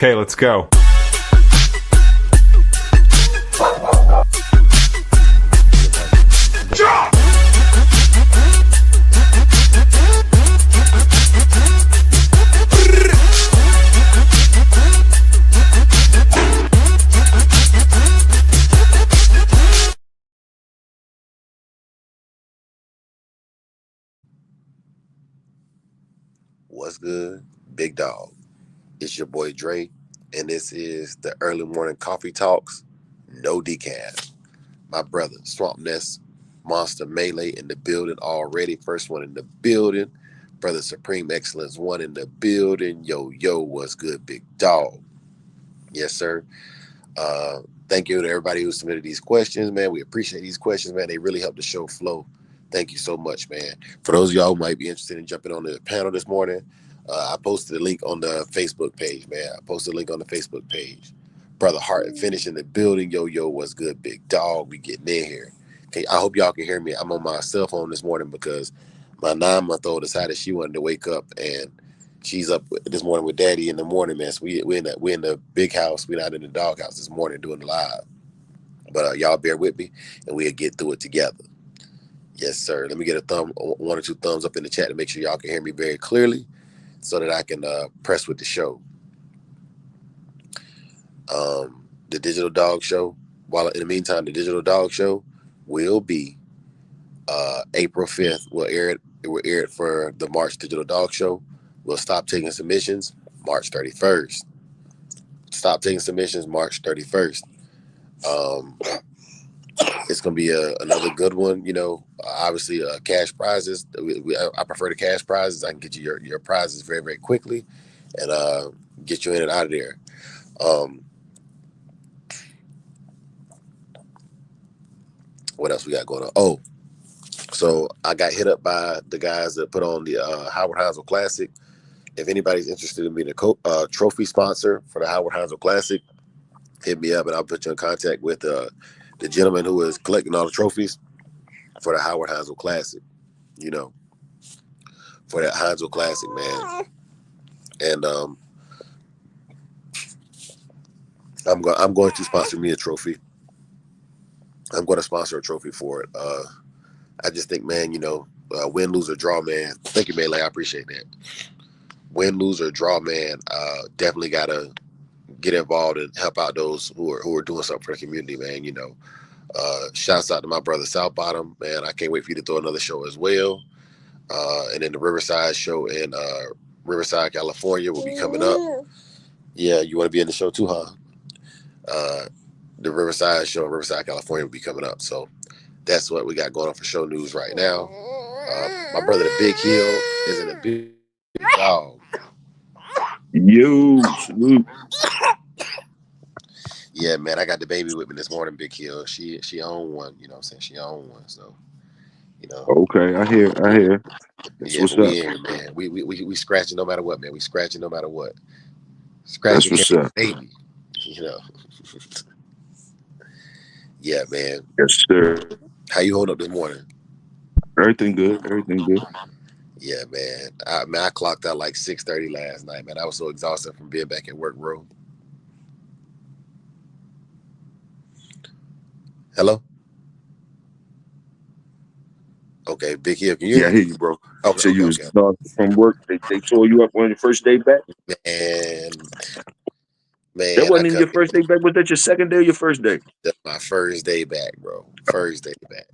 Okay, let's go. What's good, big dog? It's your boy Dre, and this is the early morning coffee talks. No decaf. My brother Swamp Nest Monster Melee in the building already. First one in the building. Brother Supreme Excellence one in the building. Yo, what's good, big dog? Yes, sir. Uh, Thank you to everybody who submitted these questions, man. We appreciate these questions, man. They really help the show flow. Thank you so much, man. For those of y'all who might be interested in jumping on the panel this morning, I posted a link on the Facebook page, man. I posted a link on the Facebook page. Brother Hart and Finish in the building. Yo, what's good, big dog? We getting in here. Okay, I hope y'all can hear me. I'm on my cell phone this morning because my 9-month-old decided she wanted to wake up, and she's up this morning with daddy in the morning, man. So we in the big house. We're not in the dog house this morning doing the live. But y'all bear with me, and we'll get through it together. Yes, sir. Let me get one or two thumbs up in the chat to make sure y'all can hear me very clearly, so that I can press with the show. The Digital Dog Show. While in the meantime, the Digital Dog Show will be April 5th. It will air it for the March Digital Dog Show. We'll stop taking submissions March 31st. Stop taking submissions March 31st. It's gonna be another good one. Obviously, cash prizes. I prefer the cash prizes. I can get you your prizes very, very quickly, and get you in and out of there. What else we got going on? Oh, so I got hit up by the guys that put on the Howard Hansel Classic. If anybody's interested in being a trophy sponsor for the Howard Hansel Classic, hit me up and I'll put you in contact with the gentleman who is collecting all the trophies for the Howard Hansel Classic. For that Hansel Classic, man. And I'm going to sponsor me a trophy. I'm going to sponsor a trophy for it. I just think, man, win, lose, or draw, man. Thank you, Melee. I appreciate that. Win, lose, or draw, man. Definitely gotta get involved and help out those who are doing something for the community, man. Shouts out to my brother South Bottom, man. I can't wait for you to throw another show as well. And then the Riverside show in Riverside, California will be coming up. Yeah, you want to be in the show too, huh? The Riverside show in Riverside, California will be coming up. So that's what we got going on for show news right now. My brother, the Big Hill, is in a big dog. Yo, salute. Yeah, man, I got the baby with me this morning, Big Hill. She owned one, you know what I'm saying? She owned one, so, Okay, I hear. That's Yeah, what's but up. we in here, man. We scratching no matter what, man. We scratching no matter what. That's Scratching what's can't up. baby, you know. Yeah, man. Yes, sir. How you holding up this morning? Everything good. Everything good. Yeah, man. I clocked out like 6:30 last night, man. I was so exhausted from being back at work, bro. Hello? Okay, Big Hill, can you hear Yeah, I me? hear you, bro. You Okay, said okay, you was okay. from work. They tore you up on your first day back. Man, That man, I wasn't even come your first day back. Was that your second day or your first day? That's my first day back, bro. First day back.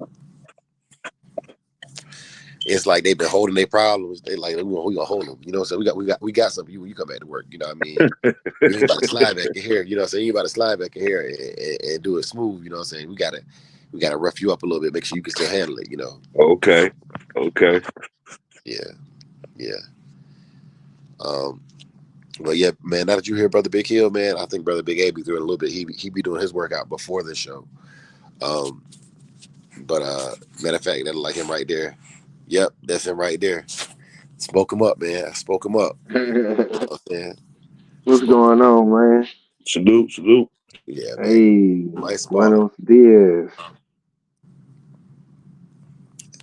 It's like they've been holding their problems. They like we gonna hold them. You know what I'm saying? We got something. You when you come back to work. You know what I mean? You ain't about to slide back in here. You know what I'm saying? You ain't about to slide back in here and do it smooth. You know what I'm saying? We gotta rough you up a little bit. Make sure you can still handle it. Okay. Yeah, yeah. Um, but yeah, man. Now that you hear Brother Big Hill, man, I think Brother Big A be doing a little bit. He be doing his workout before this show. But matter of fact, that like him right there. Yep, that's him right there. Spoke him up, man. I spoke him up. Okay. What's going on, man? Salute. Yeah, man. Hey, My spot. buenos dias.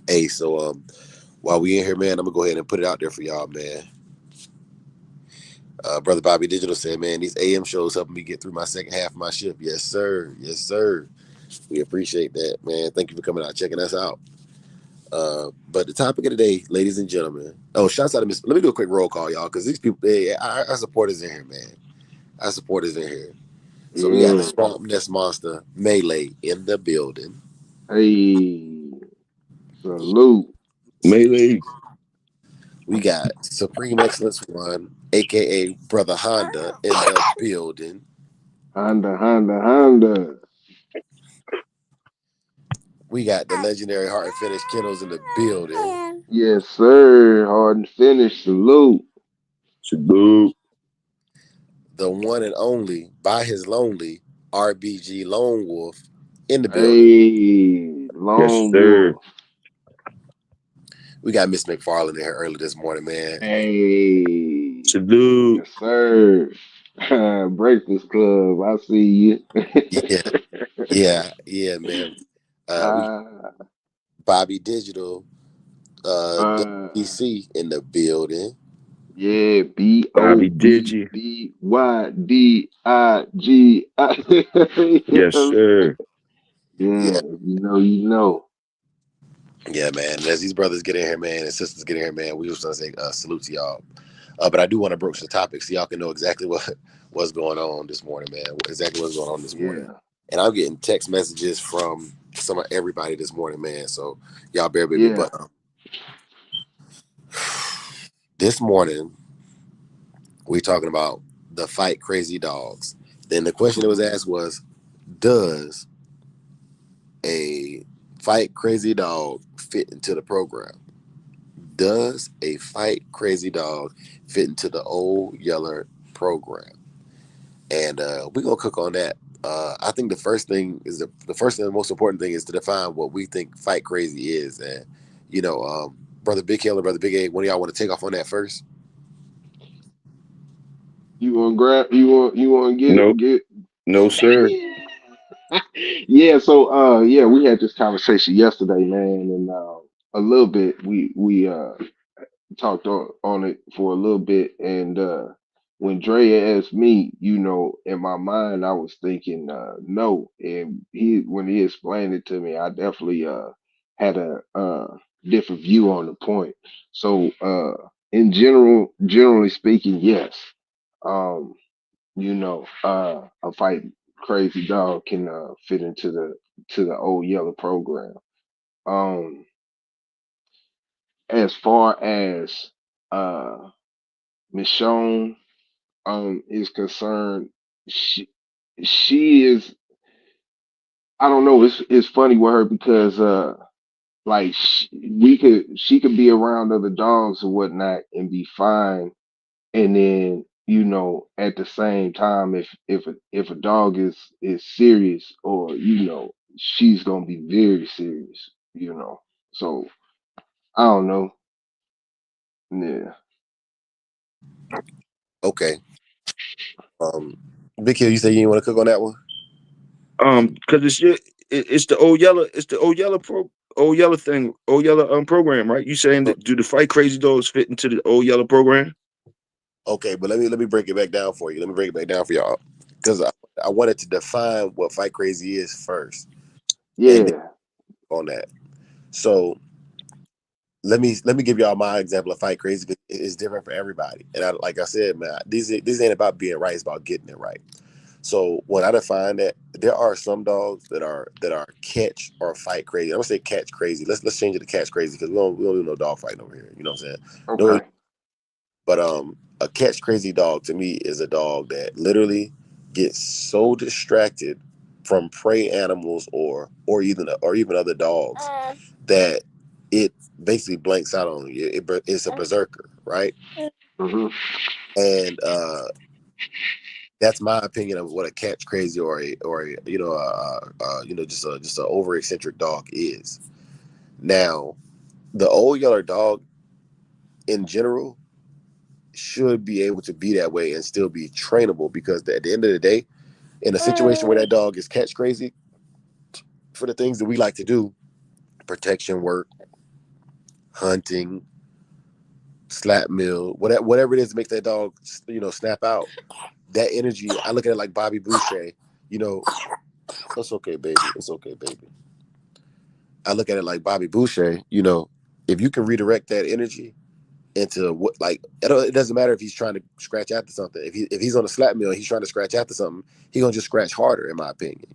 Hey, so while we in here, man, I'm gonna go ahead and put it out there for y'all, man. Brother Bobby Digital said, man, these AM shows helping me get through my second half of my shift. Yes, sir. Yes, sir. We appreciate that, man. Thank you for coming out, checking us out. But the topic of the day, ladies and gentlemen. Oh, shouts out to Miss. Let me do a quick roll call, y'all, because these people, our supporters in here, man. Our supporters in here. So we got the Yeah. Swamp Nest Monster Melee in the building. Hey. Salute. Melee. We got Supreme Excellence One, aka Brother Honda, in the building. Honda. We got the legendary Heart and Finish Kennels in the building. Yes, sir. Hard and finish. Salute. Salute. The one and only, by his lonely, RBG Lone Wolf in the building. Hey. Yes, Lone sir. Wolf. We got Miss McFarland in here early this morning, man. Hey. Salute. Yes, sir. Breakfast Club. I see Yeah, man. We you. Bobby Digital, Uh, WBC in the building. yeah, B O Bobby B Digi. B Y D I G. Yes, sir. Yeah, Yeah, you know. yeah, man. And as these brothers get in here, man, and sisters get in here, man, we just want to say salute to y'all. But I do want to broach the topic so y'all can know exactly what's going on this morning, man. Exactly what's going on this morning. Yeah, And I'm getting text messages from some of everybody this morning, man. So y'all bear with me. yeah. But this morning we're talking about the fight crazy dogs. Then the question that was asked was, does a fight crazy dog fit into the program? Does a fight crazy dog fit into the old Yeller program? And we're gonna cook on that. I think the first thing is the first and the most important thing is to define what we think fight crazy is. And brother Big Hill and brother Big A, one of y'all want to take off on that first? You want to grab? You want to No, get? no, sir. Yeah. So yeah, we had this conversation yesterday, man, and a little bit we talked on it for a little bit, and when Dre asked me, in my mind I was thinking no, and when he explained it to me, I definitely had a different view on the point. So in generally speaking, yes, um, a fight crazy dog can fit into the old yellow program. Um, as far as uh Michonne is concerned, she she is, I don't know, it's funny with her because like she could be around other dogs or whatnot and be fine, and then at the same time, if a dog is serious, or she's gonna be very serious, so I don't know. Yeah. Okay. Um, Big Hill, you say you didn't want to cook on that one? Because it's the old Yeller, old Yeller thing, old Yeller program, right? You saying that do the fight crazy dogs fit into the old Yeller program? Okay, but let me break it back down for you. Let me break it back down for y'all because I wanted to define what fight crazy is first, and then Yeah. on that. So let me give y'all my example of fight crazy. It's different for everybody, and like I said, man, these ain't about being right. It's about getting it right. So when I define that, there are some dogs that are catch or fight crazy. I'm gonna say catch crazy. Let's change it to catch crazy because we don't do no dog fighting over here. You know what I'm saying? No, Okay. but a catch crazy dog to me is a dog that literally gets so distracted from prey animals or even other dogs that it basically blanks out on you. It's a berserker, right? Hmm. And that's my opinion of what a catch crazy or just a over eccentric dog is. Now, the old Yeller dog in general should be able to be that way and still be trainable because at the end of the day, in a situation where that dog is catch crazy for the things that we like to do, protection work, hunting, slap mill, whatever it is to make that dog, snap out. That energy, I look at it like Bobby Boucher. You know, it's okay, baby. It's okay, baby. I look at it like Bobby Boucher. If you can redirect that energy into what, like, it doesn't matter if he's trying to scratch after something. If he's on a slap mill and he's trying to scratch after something, he's gonna just scratch harder, in my opinion.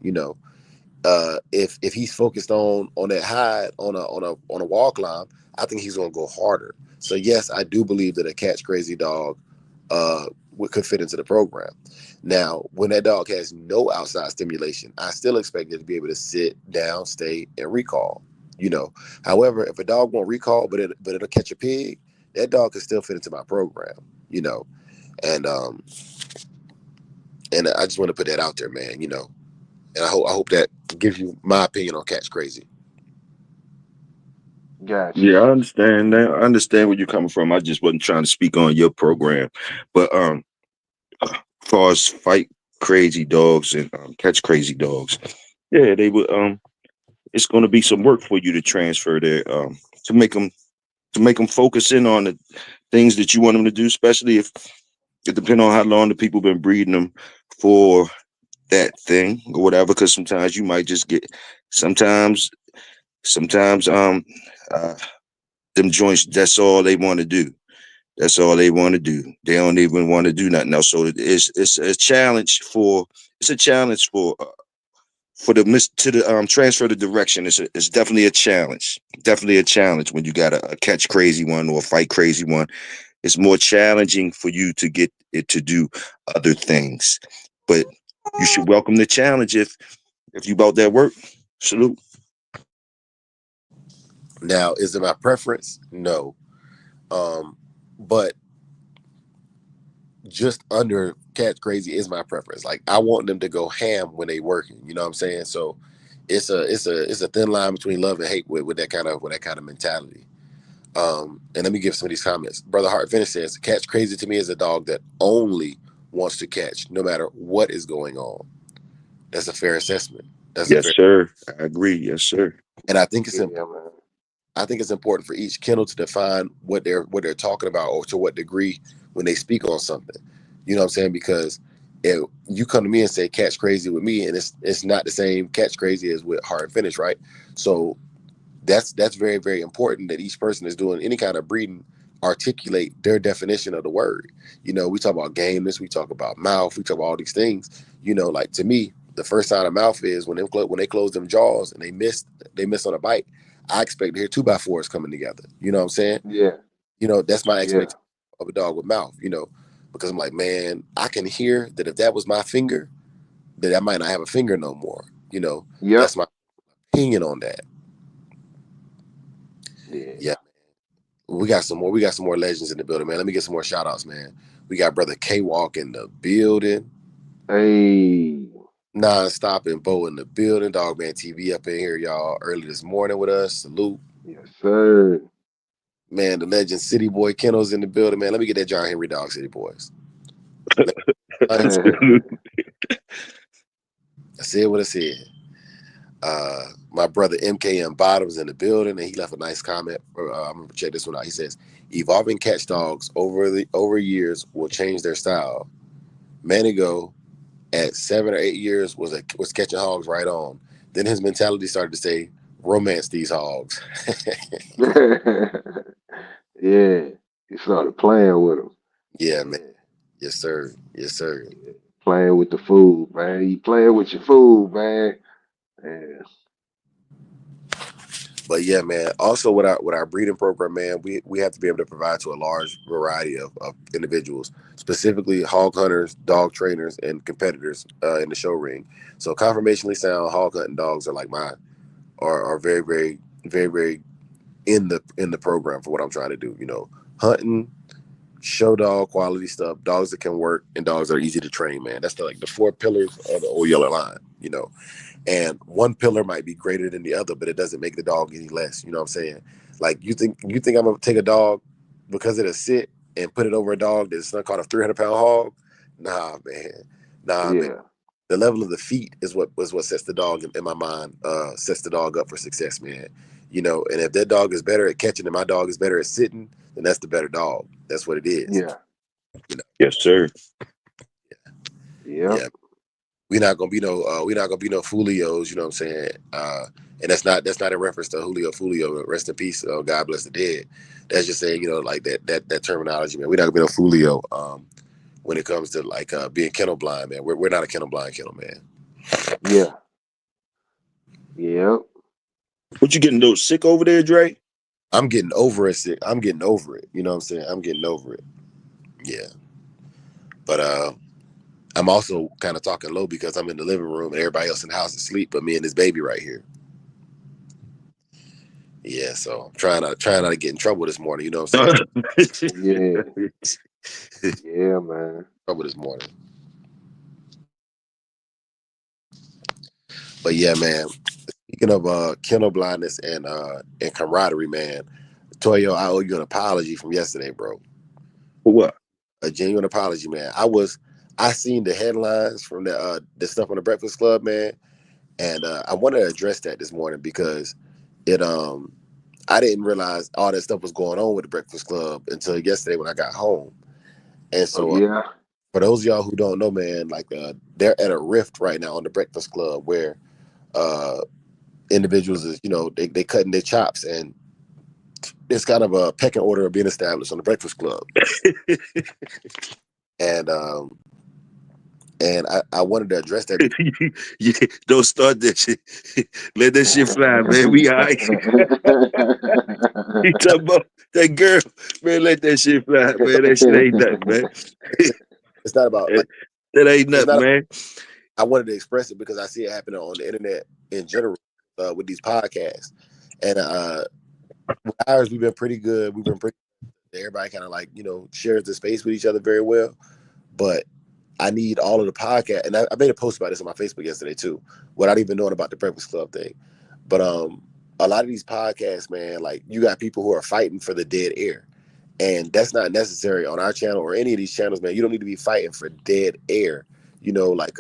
If he's focused on that hide on a wall climb, I think he's gonna go harder. So yes, I do believe that a catch crazy dog could fit into the program. Now, when that dog has no outside stimulation, I still expect it to be able to sit down, stay, and recall. However, if a dog won't recall, but it'll catch a pig, that dog can still fit into my program. And I just want to put that out there, man. And I hope that gives you my opinion on catch crazy. Gotcha. Yeah, I understand that. I understand where you're coming from. I just wasn't trying to speak on your program, but as far as fight crazy dogs and catch crazy dogs, yeah, they would. It's going to be some work for you to transfer there, to make them focus in on the things that you want them to do, especially if it depends on how long the people been breeding them for that thing or whatever. Because sometimes you might just get sometimes uh them joints. That's all they want to do. That's all they want to do. They don't even want to do nothing else. So it's a challenge for the to the transfer the direction. It's definitely a challenge. Definitely a challenge when you got a catch crazy one or a fight crazy one. It's more challenging for you to get it to do other things. But you should welcome the challenge if you about that work. Salute. Now, is it my preference? No. But just under catch crazy is my preference. Like, I want them to go ham when they working. You know what I'm saying? So it's a thin line between love and hate with that kind of mentality. And let me give some of these comments. Brother Hart Finish says, catch crazy to me is a dog that only wants to catch no matter what is going on. That's a fair assessment. That's a Yes, fair, sir. I agree. Yes, sir. and I think it's Yeah, important. man. I think it's important for each kennel to define what they're talking about, or to what degree when they speak on something. You know what I'm saying? Because if you come to me and say catch crazy with me, and it's not the same catch crazy as with Hard Finish, right? So that's very, very important that each person is doing any kind of breeding articulate their definition of the word. We talk about gameness, we talk about mouth, we talk about all these things. Like, to me, the first sign of mouth is when they close them jaws and they miss on a bite. I expect to hear 2x4s coming together. You know what I'm saying? Yeah, That's my yeah, expectation of a dog with mouth. Because I'm like, man, I can hear that if that was my finger, that I might not have a finger no more. yep, That's my opinion on that. yeah. Yeah. We got some more legends in the building, man. Let me get some more shout outs, man. We got brother K Walk in the building. Hey, Non-stop and Bo in the building. Dogman TV up in here, y'all, early this morning with us. Salute. yes, sir. Man, the legend City Boy Kennels in the building, man. Let me get that John Henry Dog City Boys. I said what I said. My brother MKM Bottoms in the building, and he left a nice comment. I'm gonna check this one out. He says, "Evolving catch dogs over years will change their style. Manigo at 7 or 8 years was catching hogs right on. Then his mentality started to say, romance these hogs." Yeah, he started playing with him. Yeah, man. Yeah, Yes, sir. Yes, sir. yeah. Playing with the food, man. You playing with your food, man. Yeah. But yeah, man. Also, with our breeding program, man, we have to be able to provide to a large variety of individuals, specifically hog hunters, dog trainers, and competitors in the show ring. So, conformationally sound hog hunting dogs are like mine, are very, very, very, very in the program for what I'm trying to do. Hunting, show dog quality stuff, dogs that can work, and dogs that are easy to train. Man, that's like the four pillars of the old yellow line. And one pillar might be greater than the other, but it doesn't make the dog any less. You know what I'm saying? Like, you think I'm gonna take a dog because it'll sit and put it over a dog that's not called a 300-pound hog? Nah, man. Nah, man. Yeah. The level of the feet is what sets the dog in my mind, sets the dog up for success, man. You know, and if that dog is better at catching and my dog is better at sitting, then that's the better dog. That's what it is. Yeah. You know, Yes, sir. Yep. yeah. We're not gonna be no Fulios, you know what I'm saying? And that's not in reference to Julio Fulio, rest in peace, God bless the dead. That's just saying, you know, like that terminology, man. We're not gonna be no Fulio when it comes to like being kennel blind, man. We're not a kennel blind kennel, man. Yeah. Yep. What you getting those sick over there, Dre? I'm getting over it, sick. I'm getting over it. You know what I'm saying? I'm getting over it. Yeah. But I'm also kind of talking low because I'm in the living room and everybody else in the house is asleep, but me and this baby right here. Yeah, so I'm trying not to get in trouble this morning. You know what I'm saying? Yeah. Yeah, man. Trouble this morning. But yeah, man. Speaking of kennel blindness and camaraderie, man. Toyo, I owe you an apology from yesterday, bro. For what? A genuine apology, man. I seen the headlines from the stuff on the Breakfast Club, man, and I wanted to address that this morning because it I didn't realize all that stuff was going on with the Breakfast Club until yesterday when I got home. And Oh so yeah. for those of y'all who don't know, man, like they're at a rift right now on the Breakfast Club where uh individuals is, you know, they cutting their chops, and it's kind of a pecking order of being established on the Breakfast Club. And I wanted to address that because You don't start that shit. Let that shit fly, man. We all right. You talking about that girl, man? Let that shit fly, man. That shit ain't nothing, man. it's not about like That ain't it's nothing, not. man. I wanted to express it because I see it happening on the internet in general with these podcasts, and with ours we've been pretty good. We've been pretty. Everybody kind of like, you know, shares the space with each other very well, but I need all of the podcast, and I made a post about this on my Facebook yesterday too, without even knowing about the Breakfast Club thing. But a lot of these podcasts, man, like you got people who are fighting for the dead air, and that's not necessary on our channel or any of these channels, man. You don't need to be fighting for dead air. You know, like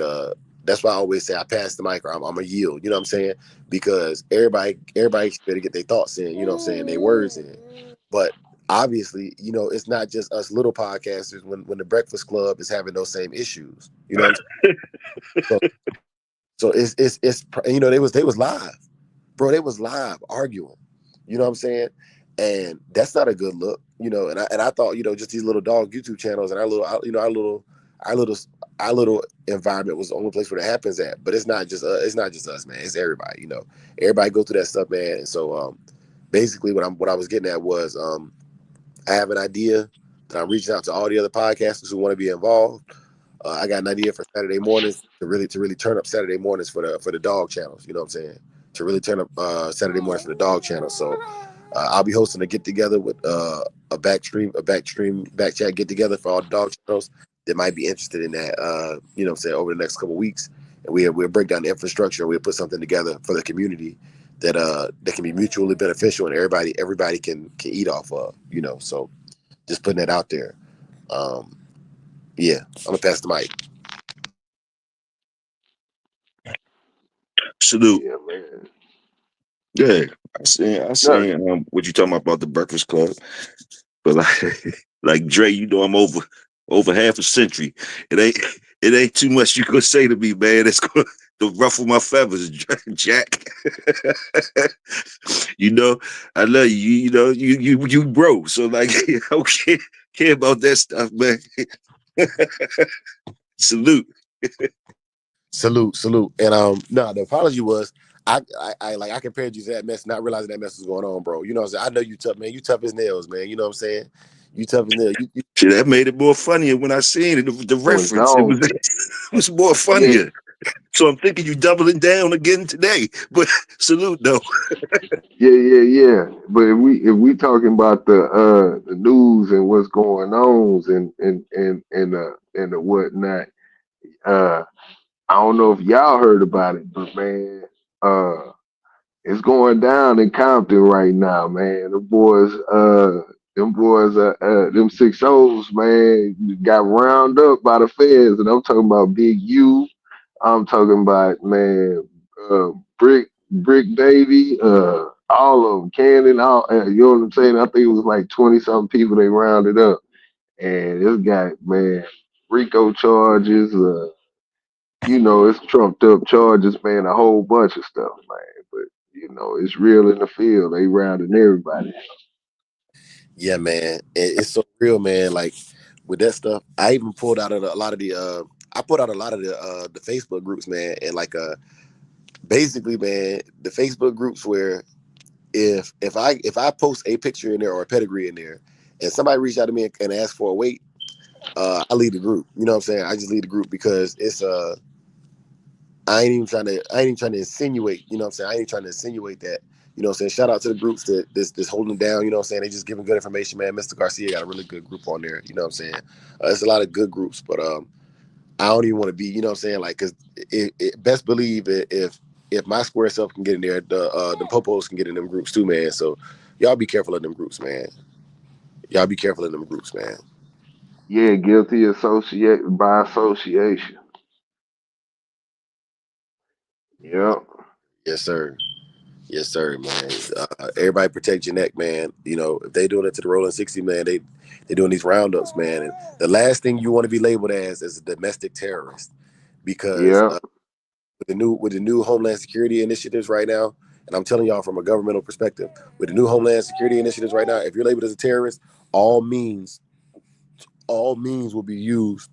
that's why I always say I pass the mic or I'm a yield. You know what I'm saying? Because everybody better get their thoughts in. You know what I'm saying? Their words in. But obviously, you know, it's not just us little podcasters when the Breakfast Club is having those same issues. You know what I'm saying? So it's you know, they was live. Bro, they was live arguing. You know what I'm saying? And that's not a good look, you know. And I thought, you know, just these little dog YouTube channels and you know, our little environment was the only place where it happens at. But it's not just us, man. It's everybody. You know, everybody go through that stuff, man. And so basically, what I was getting at was I have an idea that I'm reaching out to all the other podcasters who want to be involved. I got an idea for Saturday mornings to really turn up Saturday mornings for the dog channels. You know what I'm saying? To really turn up Saturday mornings for the dog channel. So I'll be hosting a get together with a back chat get together for all the dog channels that might be interested in that. You know what I'm saying, over the next couple of weeks, and we'll break down the infrastructure. We'll put something together for the community that can be mutually beneficial and everybody can eat off of. You know, so just putting that out there. Yeah, I'm gonna pass the mic. Salute. Yeah, man. Yeah, I No, seen what you talking about the Breakfast Club, but like like Dre, you know I'm over half a century. It ain't too much you could say to me, man. It's going to ruffle my feathers, Jack. You know, I love you. You know, you bro. So like, I don't care about that stuff, man. Salute. Salute. And no, the apology was I compared you to that mess, not realizing that mess was going on, bro. You know what I'm saying? I know you tough, man. You tough as nails, man. You know what I'm saying? You tough as nails. Shit, that made it more funnier when I seen it. The was reference, it on. was it was more Yeah, funnier. So I'm thinking you doubling down again today. But salute though. yeah. But if we talking about the news and what's going on and the whatnot, uh, I don't know if y'all heard about it, but man, it's going down in Compton right now, man. Them 6 O's, man, got round up by the feds, and I'm talking about Big U. I'm talking about, man, uh, Brick Davy, all of them, Cannon, all you know what I'm saying? I think it was like 20 something people they rounded up, and this guy, man, RICO charges, it's trumped up charges, man, a whole bunch of stuff, man. But it's real in the field. They rounding everybody. Yeah, man, it's so real, man. Like with that stuff, I even pulled out a lot of the. I put out a lot of the Facebook groups, man, and like basically, man, the Facebook groups where if I post a picture in there or a pedigree in there, and somebody reached out to me and asked for a weight, I lead the group. You know what I'm saying? I just lead the group because it's I ain't even trying to insinuate, you know what I'm saying? I ain't trying to insinuate that, you know what I'm saying? Shout out to the groups that this holding down, you know what I'm saying? They just giving good information, man. Mr. Garcia got a really good group on there, you know what I'm saying? It's a lot of good groups, but I don't even want to be, you know what I'm saying? Like, cause best believe if my square self can get in there, the popos can get in them groups too, man. So y'all be careful of them groups, man. Y'all be careful of them groups, man. Yeah, guilty associate by association. Yep. Yes, sir. Yes, sir, man. Everybody protect your neck, man. You know, if they doing it to the rolling 60, man, they doing these roundups, man. And the last thing you want to be labeled as is a domestic terrorist, because Yep. with the new Homeland Security initiatives right now, and I'm telling y'all from a governmental perspective, with the new Homeland Security initiatives right now, if you're labeled as a terrorist, all means all means will be used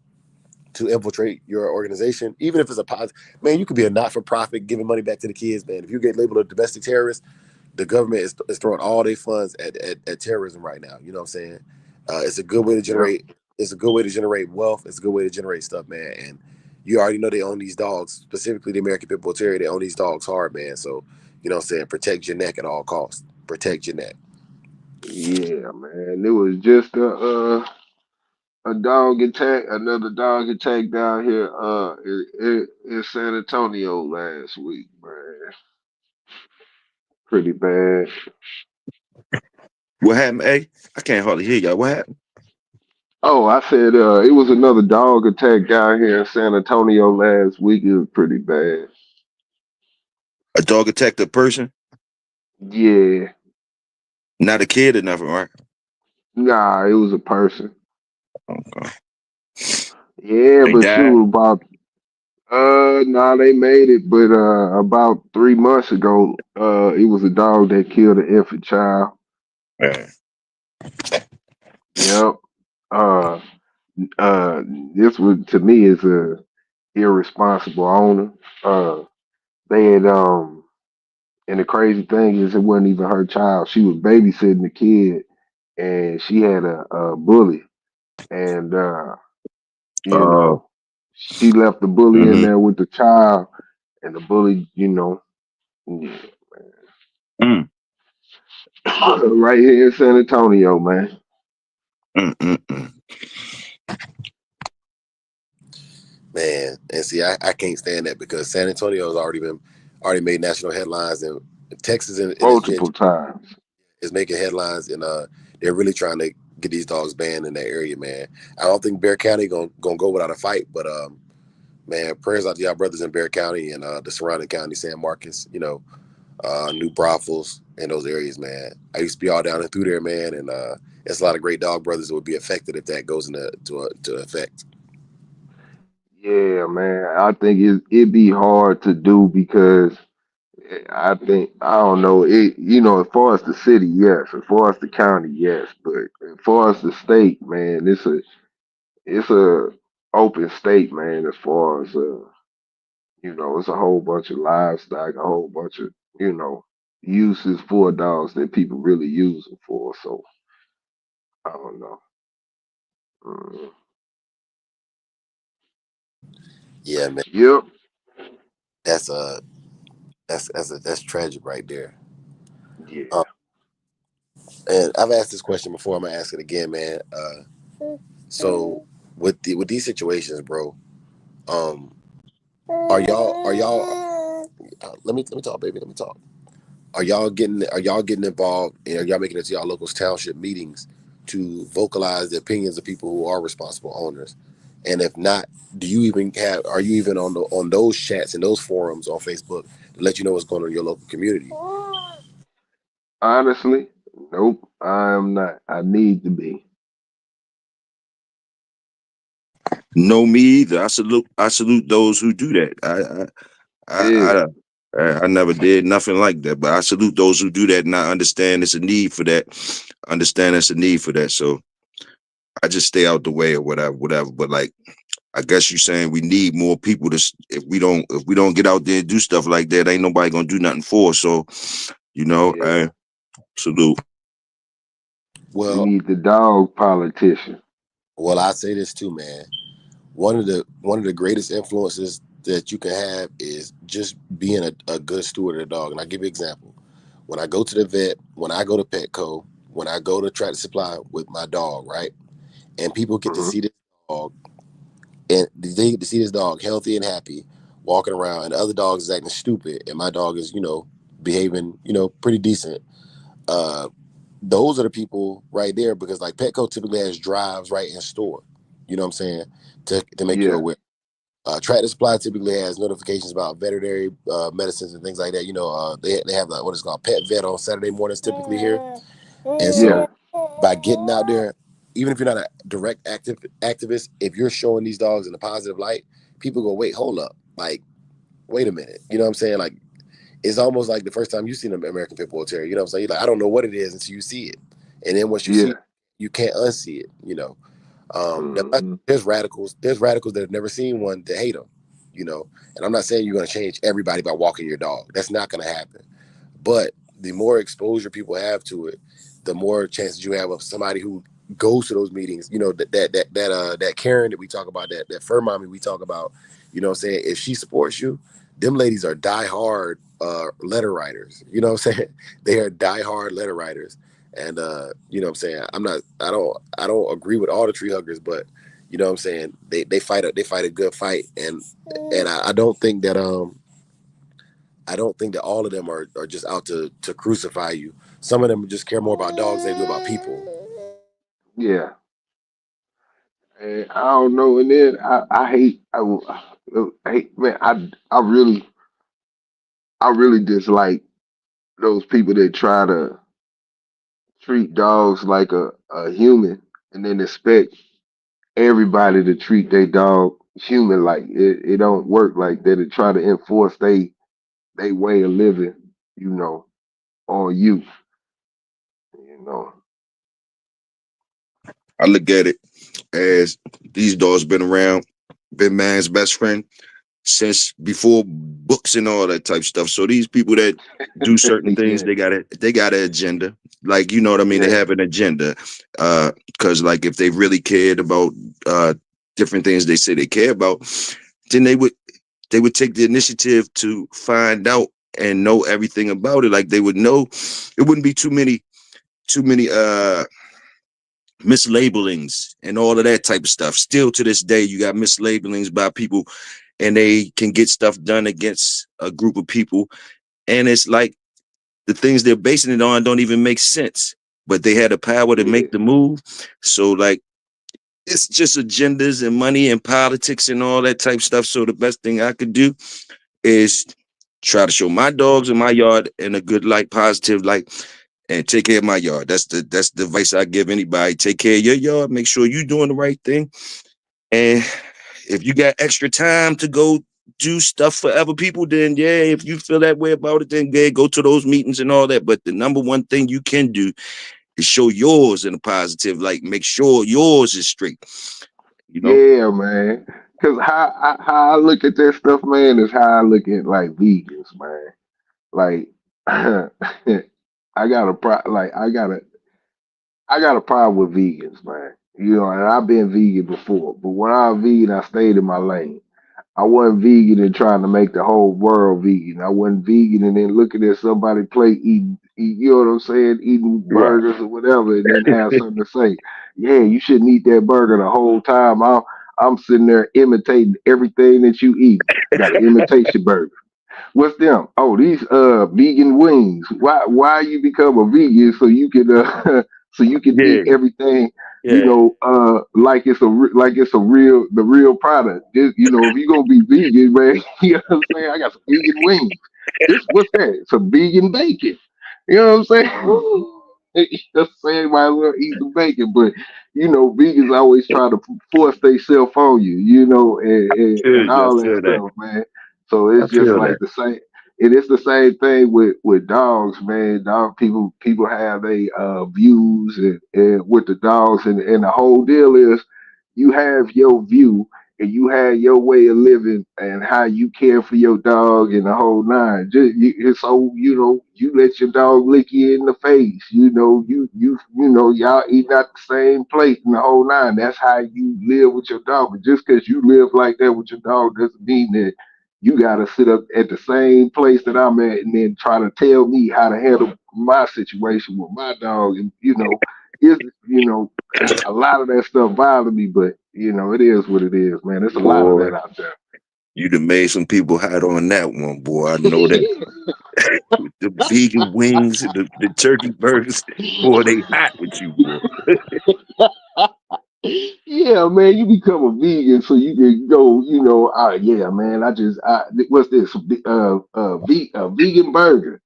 to infiltrate your organization, even if it's a positive. Man, you could be a not-for-profit giving money back to the kids, man. If you get labeled a domestic terrorist, the government is throwing all their funds at terrorism right now. You know what I'm saying? It's a good way to Yep. generate. It's a good way to generate wealth. It's a good way to generate stuff, man. And you already know they own these dogs, specifically the American Pit Bull Terrier. They own these dogs hard, man. So you know what I'm saying? Protect your neck at all costs. Protect your neck. Yeah, man. It was just a dog attack, another dog attack down here in San Antonio last week, man. Pretty bad. What happened, A? I can't hardly hear y'all. What happened? Oh, I said it was another dog attack down here in San Antonio last week. It was pretty bad. A dog attacked a person, Yeah. not a kid or nothing, right? Nah, it was a person. Okay. Yeah, They but died. shoot, about nah, they made it, but about 3 months ago, it was a dog that killed an infant child. Yeah. Yep. Uh, uh, this was to me is a irresponsible owner. Uh, they had and the crazy thing is, it wasn't even her child. She was babysitting the kid, and she had a bully, and you Oh. know, she left the bully in Mm-hmm. there with the child, and the bully, yeah, Mm. right here in San Antonio, man. Mm-mm-mm. Man, and see, I can't stand that because San Antonio has already made national headlines, and Texas in its Multiple times. is making headlines, and they're really trying to get these dogs banned in that area, man. I don't think Bear County gonna go without a fight, but man, prayers out to y'all brothers in Bear County and the surrounding county, San Marcos, New Braunfels, and those areas, man. I used to be all down and through there, man, and it's a lot of great dog brothers that would be affected if that goes to effect. Yeah, man. I think it'd be hard to do because I think I don't know it. As far as the city, yes. As far as the county, yes. But as far as the state, man, it's a open state, man. As far as it's a whole bunch of livestock, a whole bunch of uses for dogs that people really use them for. So I don't know. Mm. Yeah, man, Yep. that's that's tragic right there. Yeah. And I've asked this question before. I'm gonna ask it again, man. So with these situations, bro, um, are y'all? Let me talk, baby. Let me talk. Are y'all getting involved? And are y'all making it to y'all local township meetings to vocalize the opinions of people who are responsible owners? And if not, do you even have? Are you even on those chats and those forums on Facebook to let you know what's going on in your local community? Honestly, nope. I am not. I need to be. No, me either. I salute those who do that. Yeah, I never did nothing like that, but I salute those who do that, and I understand there's a need for that. Understand there's a need for that, so I just stay out the way or whatever, whatever. But like, I guess you're saying we need more people to. If we don't get out there and do stuff like that, ain't nobody gonna do nothing for us. So yeah. salute. We Well, need the dog politician. I say this too, man. One of the greatest influences that you can have is just being a good steward of the dog. And I give you an example. When I go to the vet, when I go to Petco, when I go to Tractor Supply with my dog, right? And people get to Hmm. see this dog, and they get to see this dog healthy and happy, walking around, and the other dogs is acting stupid, and my dog is, behaving, pretty decent. Uh, those are the people right there because like Petco typically has drives right in store. You know what I'm saying? To make you Yeah, aware. Tractor Supply typically has notifications about veterinary medicines and things like that. They have like what is called Pet Vet on Saturday mornings typically here. And yeah, so by getting out there, even if you're not a direct activist, if you're showing these dogs in a positive light, people go, wait, hold up, like, wait a minute. You know what I'm saying? Like it's almost like the first time you seen an American Pit Bull Terrier. You know what I'm saying? You're like, I don't know what it is until you see it, and then once you see it, yeah. you can't unsee it. Now, Hmm. there's radicals that have never seen one that hate them. And I'm not saying you're going to change everybody by walking your dog. That's not going to happen. But the more exposure people have to it, the more chances you have of somebody who goes to those meetings. That Karen that we talk about, that fur mommy we talk about. You know what I'm saying? If she supports you, them ladies are diehard letter writers. You know what I'm saying? They are diehard letter writers. And you know what I'm saying? I don't agree with all the tree huggers, but you know what I'm saying? They fight a good fight. And I don't think that all of them are just out to crucify you. Some of them just care more about dogs than they do about people. Yeah. And I don't know. And then I hate. I hate. Man, I really dislike those people that try to treat dogs like a human and then expect everybody to treat their dog human like it don't work like that to try to enforce they way of living, you know, on you, you know. I look at it as these dogs been around, been man's best friend since before books and all that type stuff. So these people that do certain things, Yeah, they got an agenda. Like you know what I mean? They yeah, have an agenda. Because like if they really cared about uh different things they say they care about, then they would take the initiative to find out and know everything about it. Like they would know it wouldn't be too many mislabelings and all of that type of stuff. Still to this day, you got mislabelings by people and they can get stuff done against a group of people. And it's like the things they're basing it on don't even make sense, but they had the power to yeah, make the move. So like it's just agendas and money and politics and all that type stuff. So the best thing I could do is try to show my dogs in my yard in a good light, positive light, and take care of my yard. That's the advice I give anybody. Take care of your yard. Make sure you're doing the right thing. And if you got extra time to go do stuff for other people, then yeah, if you feel that way about it, then yeah, go to those meetings and all that. But the number one thing you can do is show yours in a positive light. Make sure yours is straight. You know? yeah, man. Cause how I look at that stuff, man, is how I look at like vegans, man. Like I got a problem with vegans, man. You know, and I've been vegan before, but when I was vegan, I stayed in my lane. I wasn't vegan and trying to make the whole world vegan. I wasn't vegan and then looking at somebody plate you know what I'm saying, eating Right. burgers or whatever, and then have something to say. Yeah, you shouldn't eat that burger the whole time. I'm sitting there imitating everything that you eat. Got an imitation burger. What's them? Oh, these vegan wings. Why you become a vegan so you can so you can eat Yeah, everything, you yeah, know, like it's a real the real product. You know, if you gonna be vegan, man, you know what I'm saying? I got some vegan wings. This what's that? Some vegan bacon. You know what I'm saying? Just saying, might as well eat the bacon, but vegans always try to force themselves on you, and I all that feel that. stuff, man. So I it's just feel like that. the same. It is the same thing with dogs, man. Dog people have their views and with the dogs, and the whole deal is you have your view and you had your way of living and how you care for your dog and the whole nine. So you let your dog lick you in the face. Y'all eating out the same plate and the whole nine. That's how you live with your dog. But just because you live like that with your dog doesn't mean that you gotta sit up at the same place that I'm at and then try to tell me how to handle my situation with my dog. And it's a lot of that stuff bothers me, but it is what it is, man. There's a lot of Boy, that out there. you done made some people hot on that one, boy. I know that. With the vegan wings and the turkey burgers, boy, they hot with you, boy. Yeah, man, you become a vegan so you can go, yeah, man, what's this? A vegan burger.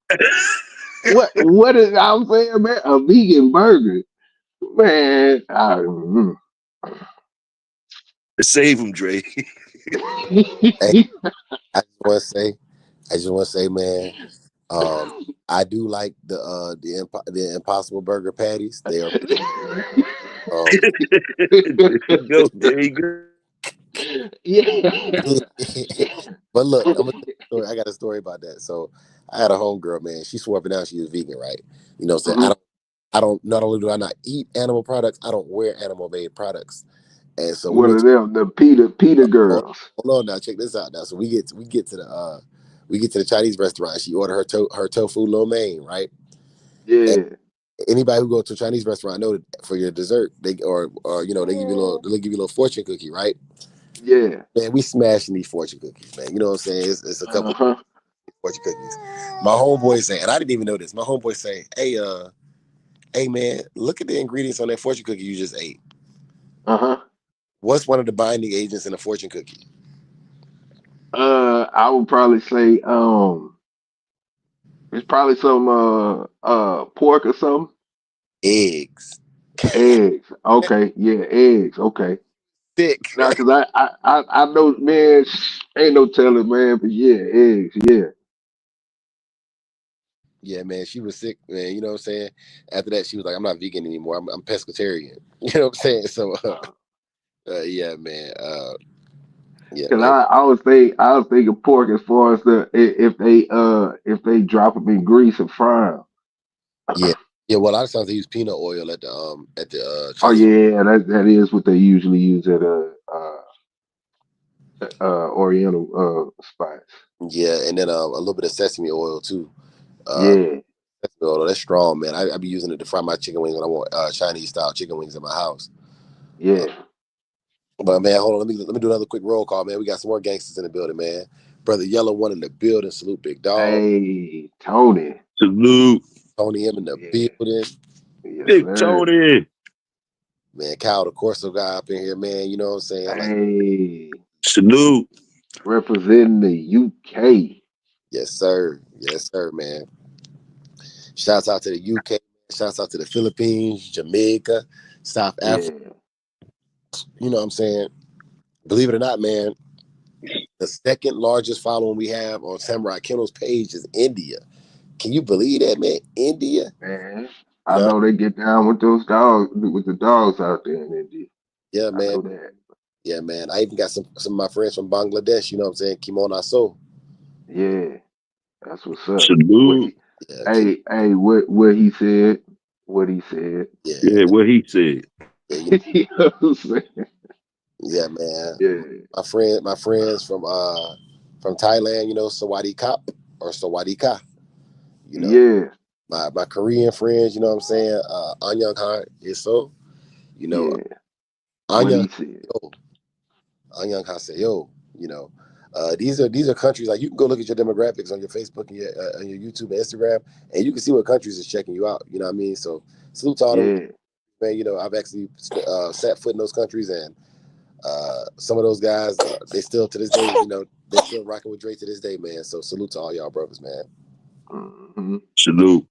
What is I'm saying, man? A vegan burger. Man, Save them, Dre. Hey, I just want to say, man, um, I do like the Impossible Burger patties. They are really um, There you go. There you go. yeah. but look, I'm gonna tell you a story. I got a story about that. So I had a homegirl, man. She swore up and down she was vegan, right? You know what I'm saying? Mhm. I don't. Not only do I not eat animal products, I don't wear animal made products. And so we One went. of them, the Peter Hold, girls. hold on now. Check this out now. So we get to the Chinese restaurant. She ordered her tofu lo mein, right? And Yeah, anybody who goes to a Chinese restaurant know that for your dessert, or they give you a little fortune cookie, right? yeah. Man, we smashing these fortune cookies, man. You know what I'm saying? It's a couple Uh-huh. fortune cookies. My homeboy say, and I didn't even know this. My homeboy say, hey man, look at the ingredients on that fortune cookie you just ate. Uh-huh. What's one of the binding agents in a fortune cookie? I would probably say it's probably some pork or something. Eggs. Eggs. Okay, yeah, eggs. Okay. Thick. Now, cause I know, man, ain't no telling, man, but yeah, eggs, yeah. Yeah, man, she was sick, man. You know what I'm saying? After that, she was like, I'm not vegan anymore. I'm pescatarian. You know what I'm saying? So, yeah, man. Yeah, Cause man. I was thinking pork as far as if they drop them in grease and fry 'em. Yeah. Yeah, well, a lot of times they use peanut oil at the Oh Chinese. yeah, that is what they usually use at Oriental spots. Yeah, and then a little bit of sesame oil too. Uh, Yeah, sesame oil, that's strong, man. I be using it to fry my chicken wings when I want Chinese style chicken wings in my house. Uh, yeah. but man, hold on, let me do another quick roll call, man. We got some more gangsters in the building, man. Brother Yellow One in the building. Salute, big dog. Hey, Tony. Salute. Tony M in the Yeah, building. yes, Big sir. Tony. Man, Kyle the Corso guy up in here, man. You know what I'm saying? Like, Hey, Salute. representing the UK. yes, sir. Yes, sir, man. Shouts out to the UK. Shouts out to the Philippines, Jamaica, South Africa. Yeah, You know what I'm saying? Believe it or not, man, the second largest following we have on Samurai Kennel's page is India. Can you believe that, man? India? man. I No. know they get down with those dogs, with the dogs out there in India. Yeah, I man. know that. Yeah, man. I even got some of my friends from Bangladesh, you know what I'm saying? Kimon Aso. Yeah, that's what's up. What Salute. he, Yeah, hey, what he said, what he said. Yeah, yeah, what he said. yeah, You know what I'm saying? yeah, man. Yeah, My friends from Thailand, Sawadee Kap or Sawadee Ka, you know. yeah, My Korean friends, you know what I'm saying? Anyang Ha is so, you know, yeah. What Anyang he said. Yo, Anyang Ha say yo, you know. These are countries like you can go look at your demographics on your Facebook and your YouTube and Instagram, and you can see what countries is checking you out. You know what I mean? So salute to all them, Yeah. man. I've actually set foot in those countries, and some of those guys, they still to this day, they still rocking with Drake to this day, man. So salute to all y'all brothers, man. Hmm. Salute.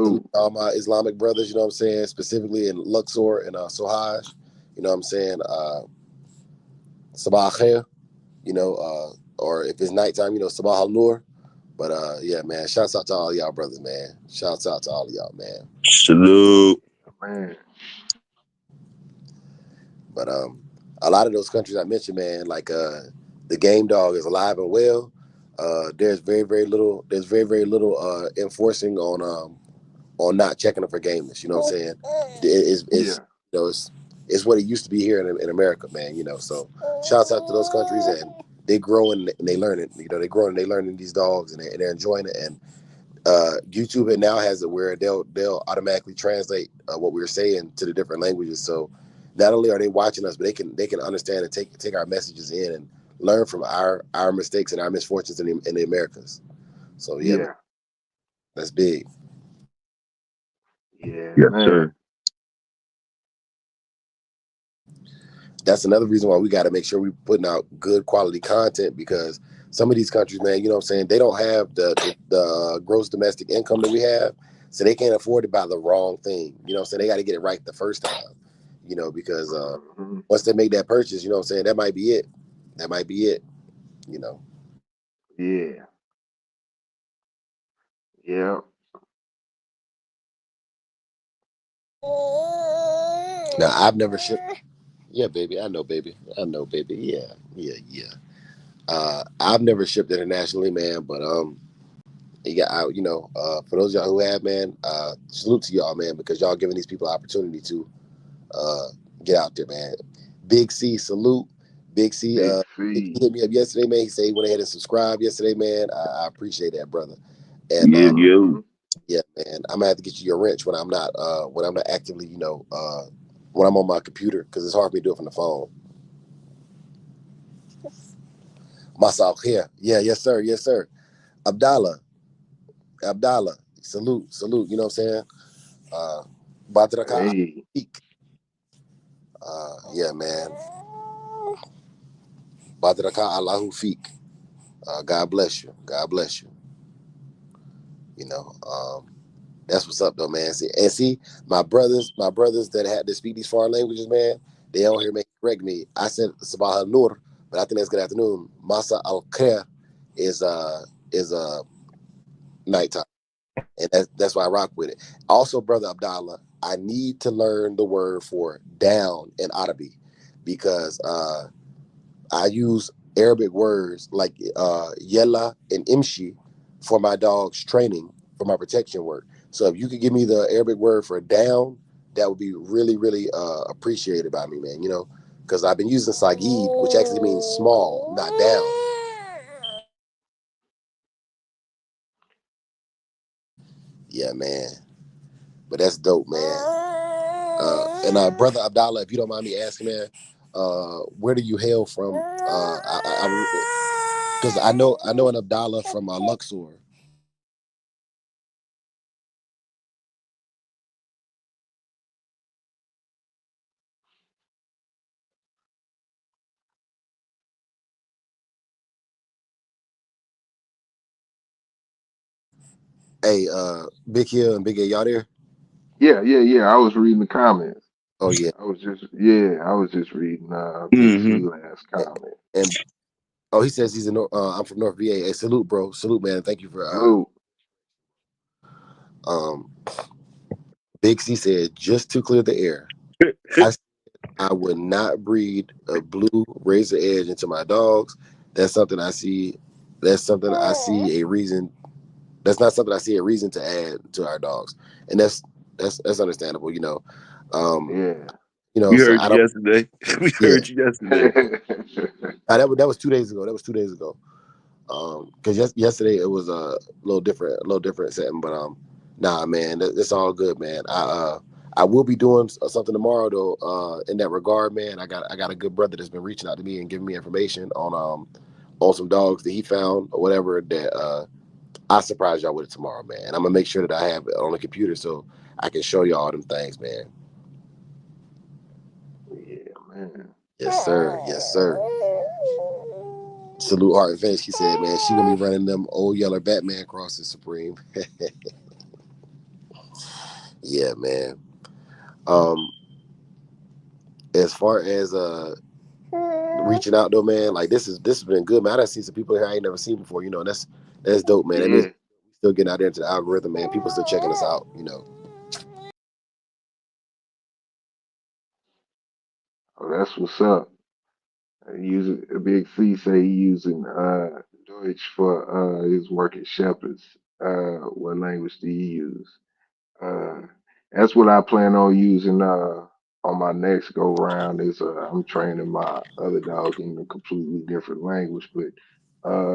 Salute Salute. to all my Islamic brothers, you know what I'm saying, specifically in Luxor and Sohaj, you know what I'm saying, Sabah Khair, or if it's nighttime, Sabah al Nur. But yeah, man, shouts out to all y'all brothers, man. Shouts out to all of y'all, man. Salute. Man. But a lot of those countries I mentioned, man, like the game dog is alive and well. There's very very little enforcing on not checking them for gameness. You know what I'm saying? It's Yeah. it's what it used to be here in America, man. So shouts out to those countries, and they grow and they learn it. They grow and they learning these dogs, and they're enjoying it. And YouTube it now has it where they'll automatically translate what we're saying to the different languages. So not only are they watching us, but they can understand and take our messages in and learn from our mistakes and our misfortunes in the Americas. So yeah, man, Yeah. that's big. Yeah, Yes, man. sir. That's another reason why we got to make sure we putting out good quality content, because some of these countries, man, you know what I'm saying, they don't have the gross domestic income that we have, so they can't afford to buy the wrong thing. You know what I'm saying? They got to get it right the first time. Because Hmm. once they make that purchase, you know what I'm saying, that might be it. That might be it. You know. Yeah. Yeah. Now I've never shipped. Yeah, baby. I know, baby. I know, baby. Yeah, yeah, yeah. I've never shipped internationally, man, but for those of y'all who have, man, salute to y'all, man, because y'all giving these people opportunity to uh, get out there, man. Big C, salute. Big C, Big he C. hit me up yesterday, man. He said he went ahead and subscribed yesterday, man. I appreciate that, brother. And Yeah, yo. Hmm. yeah, man, I'm gonna have to get you your wrench when I'm not actively, when I'm on my computer, because it's hard for me to do it from the phone. Myself here, yeah, yes sir, yes sir. Abdallah, Abdallah, salute. You know what I'm saying? Uh, Badraka Hey. Afik. Yeah, man. Badraka Allahu Fik. God bless you. God bless you. You know, that's what's up though, man. See, my brothers that had to speak these foreign languages, man, they on here may correct me. I said Sabah al Nur, but I think that's good afternoon. Masa al Khair is nighttime, and that's why I rock with it. Also, brother Abdallah, I need to learn the word for down in Arabic, because I use Arabic words like yella and imshi for my dog's training, for my protection work. So if you could give me the Arabic word for down, that would be really, really appreciated by me, man. Because I've been using sagid, which actually means small, not down. Yeah, man. But that's dope, man. And brother Abdallah, if you don't mind me asking, man, where do you hail from? Because I know an Abdallah from Luxor. Hey, Big Hill and Big A, y'all there? Yeah. I was reading the comments. Oh yeah. I was just reading Big Mm-hmm. C last comment. And oh, he says he's I'm from North VA. Hey, salute, bro. Salute, man. Thank you for Salute. um. Big C said just to clear the air. I I would not breed a blue razor edge into my dogs. That's something I see. That's something I see a reason. That's not something I see a reason to add to our dogs, and that's understandable. Um, Yeah. We so heard I you don't. yesterday. We Yeah, heard you yesterday. that was 2 days ago. That was 2 days ago. Because yesterday it was a little different setting, but nah, man, it's all good, man. I will be doing something tomorrow though. In that regard, man, I got a good brother that's been reaching out to me and giving me information on some dogs that he found or whatever that I surprise y'all with it tomorrow, man. And I'm gonna make sure that I have it on the computer so I can show y'all them things, man. Yeah, man. Yes, sir. Yes, sir. Salute Art and Finish. He said, man, she gonna be running them old yeller Batman crosses, Supreme. Yeah, man. Um, as far as reaching out though, man, like this has been good, man. I done seen some people here I ain't never seen before, you know, and that's dope, man. That means Yeah. we still getting out there into the algorithm, man. People still checking us out, you know. Oh, that's what's up. Using Big C say he using Deutsch for his work at Shepherds. What language do you use? Uh, that's what I plan on using on my next go round. Is I'm training my other dog in a completely different language, but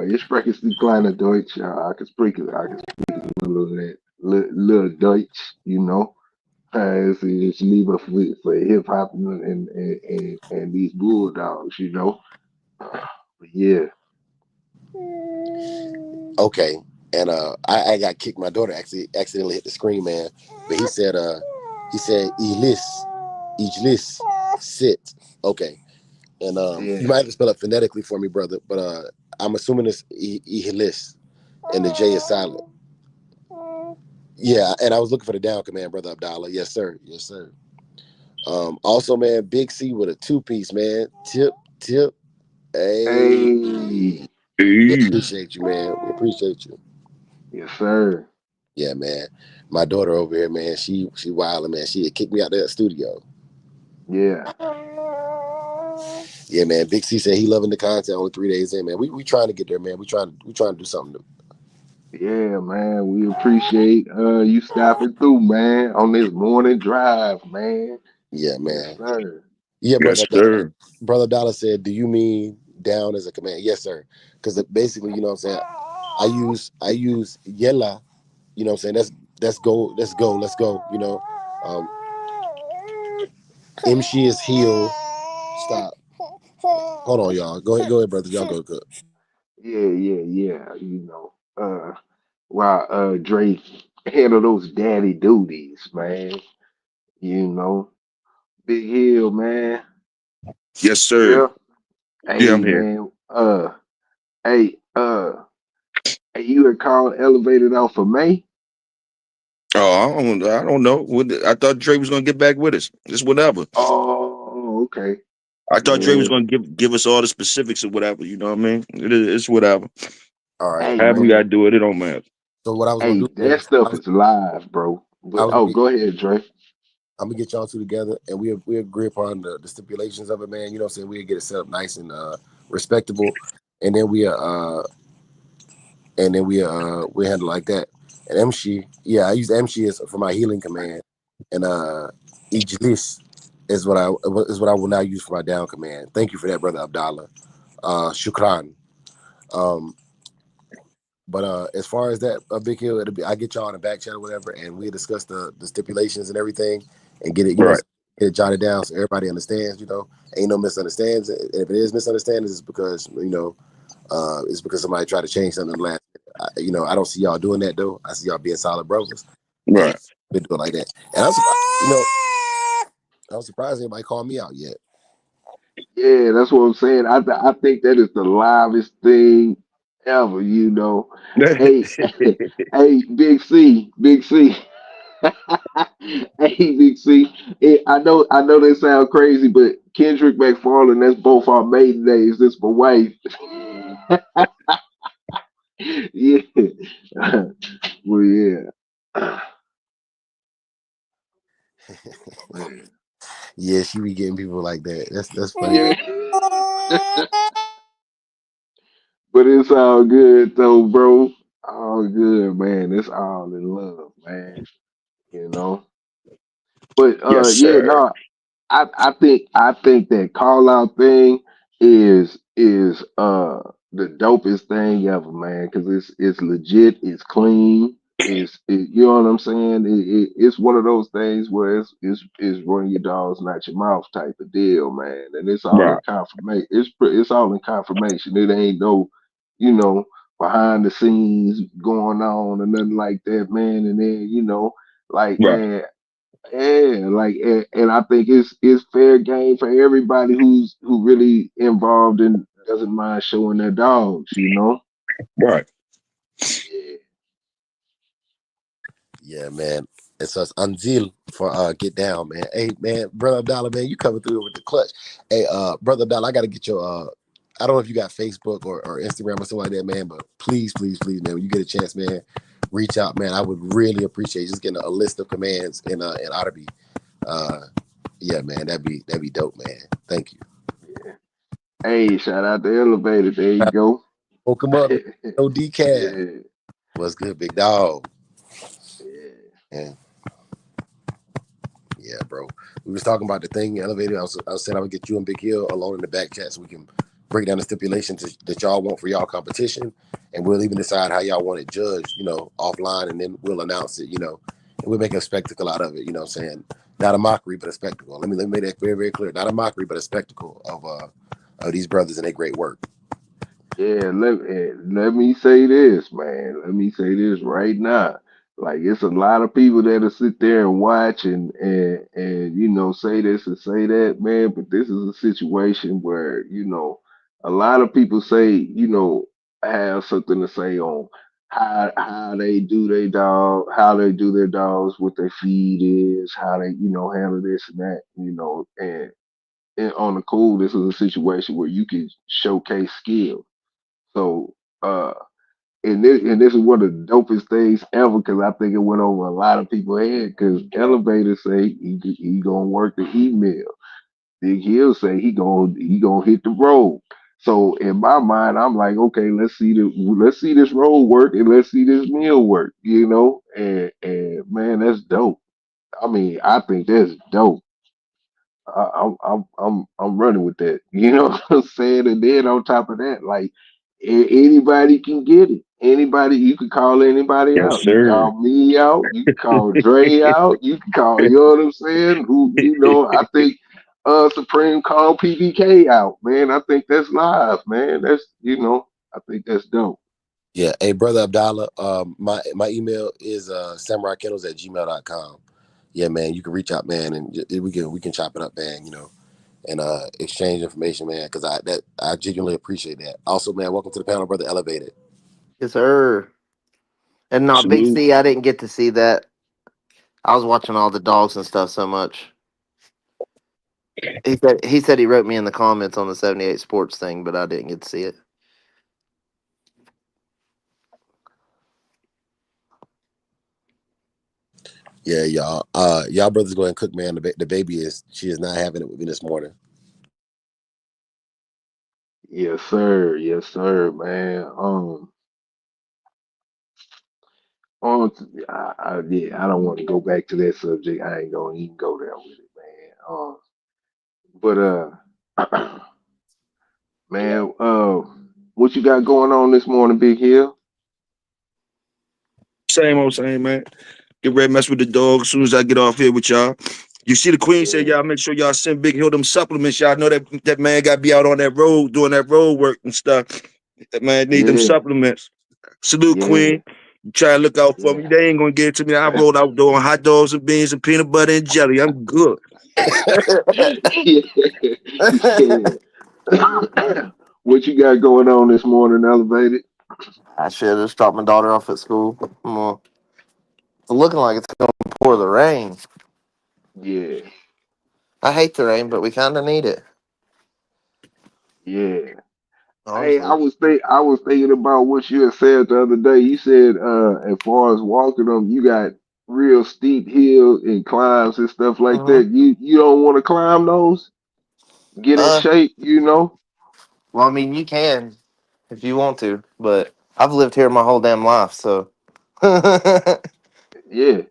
ich spreche die kleine Deutsch. I can speak a little Deutsch, you know. It's lieber for hip hop and these bulldogs, you know. But yeah, Okay. And I got kicked. My daughter actually accidentally hit the screen, man. But he said Ijlis sit. Okay. And you yeah, might have to spell it phonetically for me, brother, but I'm assuming it's Ihlis and the J is silent. Yeah, and I was looking for the down command, brother Abdallah. Yes, sir. Yes, sir. Also, man, Big C with a two-piece, man. Tip. Hey, hey, we Hey. appreciate you, man. We appreciate you. yes, sir. Yeah, man. My daughter over here, man. She wilding, man. She had kicked me out of that studio. Yeah, Yeah, man. Big C said he loving the content. Only 3 days in, man. We trying to get there, man. We trying to do something new. yeah, man. We appreciate you stopping through, man, on this morning drive, man. Yeah, Yes, man. sir. Yeah, Yes, sir. brother Dollar said, "Do you mean down as a command?" Yes, sir. Because basically, you know what I'm saying. I use yella. You know what I'm saying. That's go. Let's go. Let's go. You know. Um, MC is heel. Stop. Hold on, y'all. Go ahead, brother. Y'all go good. Yeah, yeah, yeah. You know, while Drake handle those daddy duties, man. You know, Big Hill, man. Yes, You sir. there? Yeah, I'm Hey, here. man. Hey, hey, you had called elevated off of May? Oh, I don't know. I thought Dre was gonna get back with us. Just whatever. Oh, okay. I thought Dre was Yeah. gonna give us all the specifics of whatever. You know what I mean? It's whatever. All right. Hey, However we man. gotta do it, it don't matter. So what I was gonna Hey, do that is stuff is live, bro. I But was oh, gonna go ahead, Dre. I'm gonna get y'all two together, and we agree upon the stipulations of it, man. You know what I'm saying? We get it set up nice and respectable, and then we handle like that. And MC, yeah, I use MC as for my healing command, and Ijlis is what I will now use for my down command. Thank you for that, brother Abdallah. Shukran. Um, but as far as that Big Hill, I get y'all in the back channel, whatever, and we discuss the stipulations and everything, and get it, Right. get it jotted down so everybody understands. You know, ain't no misunderstandings. And if it is misunderstandings, it's because it's because somebody tried to change something in the last. I don't see y'all doing that though. I see y'all being solid brothers, and Right. been doing like that. And I'm surprised anybody called me out yet. Yeah, that's what I'm saying. I think that is the livest thing ever. You know. Hey, hey, Big C. Hey, Big C. I know they sound crazy, but Kendrick McFarlane, that's both our maiden names. That's my wife. Yeah. Well, yeah. Man. Yeah, she be getting people like that. That's funny though. Yeah. But it's all good though, bro. All good, man. It's all in love, man. You know. But Yes, yeah, sir. no, I think that call out thing is the dopest thing ever, man. Because it's legit, it's clean, you know what I'm saying? It's one of those things where it's run your dogs, not your mouth type of deal, man. And it's all in Right. confirmation. It's all in confirmation. It ain't no, you know, behind the scenes going on or nothing like that, man. And then like Right. man. Yeah, like and I think it's fair game for everybody who really involved and doesn't mind showing their dogs, you know? Right. Yeah. Yeah, man. It's us Anzil for Get Down, man. Hey man, brother Abdallah, man, you coming through with the clutch. Hey, brother Abdallah, I gotta get your I don't know if you got Facebook or Instagram or something like that, man, but please, please, please, man, when you get a chance, man, reach out, man. I would really appreciate just getting a list of commands in Otterby. Uh yeah, man, that'd be dope, man. Thank you. Yeah. Hey, shout out to Elevator. There you go. Woke him up, no decaf. Yeah. What's good, big dog? Yeah. Yeah, yeah, bro. We was talking about the thing elevator. I said I would get you and Big Hill alone in the back chat so we can break down the stipulations that y'all want for y'all competition, and we'll even decide how y'all want it judged, offline, and then we'll announce it, and we'll make a spectacle out of it. You know what I'm saying? Not a mockery, but a spectacle. Let me make that very, very clear. Not a mockery, but a spectacle of these brothers and their great work. Yeah, let me say this, man. Let me say this right now. Like it's a lot of people that'll sit there and watch and say this and say that, man. But this is a situation where a lot of people say have something to say on how they do their dog, how they do their dogs, what their feed is, how they handle this and that, and on the cool, this is a situation where you can showcase skill. So, and this is one of the dopest things ever because I think it went over a lot of people's head. Because Elevator say he gonna work the email. Big Hill say he gonna hit the road. So in my mind, I'm like, okay, let's see this road work and let's see this meal work. And man, that's dope. I mean, I think that's dope. I'm running with that. You know what I'm saying? And then on top of that, like anybody can get it. Anybody, you can call anybody Yes, out. You can sir. call me out. You can call Dre out. You can call, you know what I'm saying? Who I think Supreme called PBK out, man. I think that's live, man. I think that's dope. Yeah. Hey, brother Abdallah, my email is samuraikennels@gmail.com. Yeah, man, you can reach out, man, and we can chop it up, man, and exchange information, man, because I genuinely appreciate that. Also, man, welcome to the panel, brother Elevated. Yes, sir. And no, Big Salute. C, I didn't get to see that. I was watching all the dogs and stuff so much. He said he wrote me in the comments on the 78 Sports thing, but I didn't get to see it. Yeah, y'all. Y'all brothers go ahead and cook, man. The baby she is not having it with me this morning. Yes, sir, man. Yeah, I don't want to go back to that subject. I ain't gonna even go there with it, man. But man, what you got going on this morning, Big Hill? Same old same, man. Get ready to mess with the dog as soon as I get off here with y'all. You see the queen said, Yeah, y'all make sure y'all send Big Hill them supplements. Y'all know that man got to be out on that road doing that road work and stuff. That man need them yeah, supplements. Salute, yeah, queen. Try to look out for me. yeah. They ain't gonna get it to me. I rolled out doing hot dogs and beans and peanut butter and jelly. I'm good. Yeah. What you got going on this morning, Elevated? I should have just dropped my daughter off at school. It's looking like it's going to pour the rain. Yeah, I hate the rain, but we kind of need it, yeah. Hey, honestly. I was thinking about what you had said the other day. You said as far as walking them, you got real steep hills and climbs and stuff like hmm that. You don't want to climb those? Get in Uh, shape. well, I mean, you can if you want to, but I've lived here my whole damn life, so I've Yeah,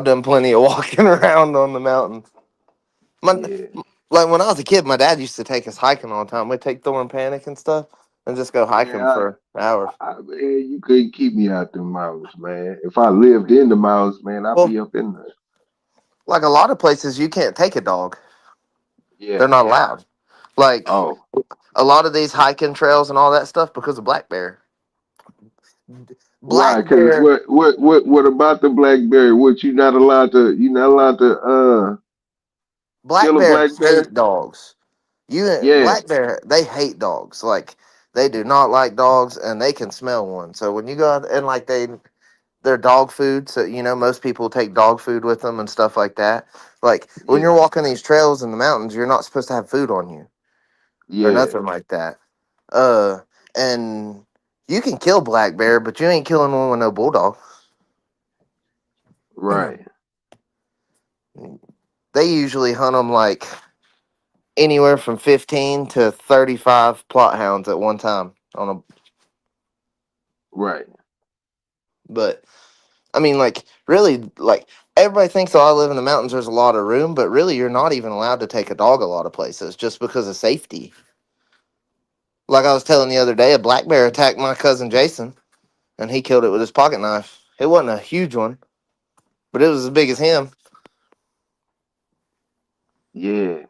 done plenty of walking around on the mountains. My, yeah, like when I was a kid, my dad used to take us hiking all the time. We'd take Thorn Panic and stuff and just go hiking yeah. for hours. Man, you couldn't keep me out the mountains, man. If I lived in the mountains, man, I'd Well, be up in there. like a lot of places, you can't take a dog. Yeah. They're not allowed. Like Oh, a lot of these hiking trails and all that stuff because of black bear. Black why? Cause bear, what about the blackberry? What you not allowed to black kill a bear blackberry? hate dogs. Yeah, Black bear, they hate dogs. Like they do not like dogs, and they can smell one. So when you go out and like their dog food. So most people take dog food with them and stuff like that. Like when Yeah, you're walking these trails in the mountains, you're not supposed to have food on you or yeah, nothing like that. Uh, and you can kill black bear, but you ain't killing one with no bulldog. right, They usually hunt them like anywhere from 15 to 35 plot hounds at one time on a. right. But I mean, like, really, like, everybody thinks, oh, I live in the mountains, there's a lot of room, but really, you're not even allowed to take a dog a lot of places just because of safety. Like I was telling the other day, a black bear attacked my cousin Jason, and he killed it with his pocket knife. It wasn't a huge one, but it was as big as him. Yeah,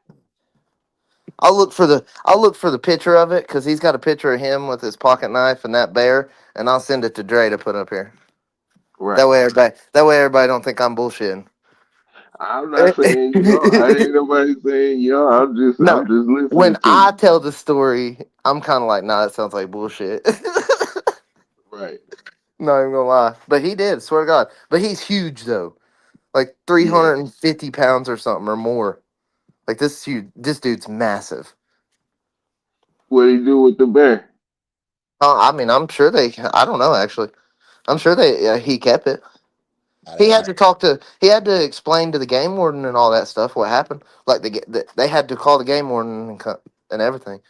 I'll look for the picture of it because he's got a picture of him with his pocket knife and that bear, and I'll send it to Dre to put up here. That right. way, everybody don't think I'm bullshitting. I'm not saying, I ain't nobody saying, I'm No, just when listening to I you. tell the story, I'm kind of like, nah, that sounds like bullshit. Right. Not even gonna lie, but he did. Swear to God. But he's huge though, like Yeah. 350 pounds or something or more. Like this huge. This dude's massive. What he do with the bear? I mean, I'm sure they. I don't know actually. I'm sure they. He kept it. How He that had work? to talk to. He had to explain to the game warden and all that stuff what happened. Like they had to call the game warden and everything.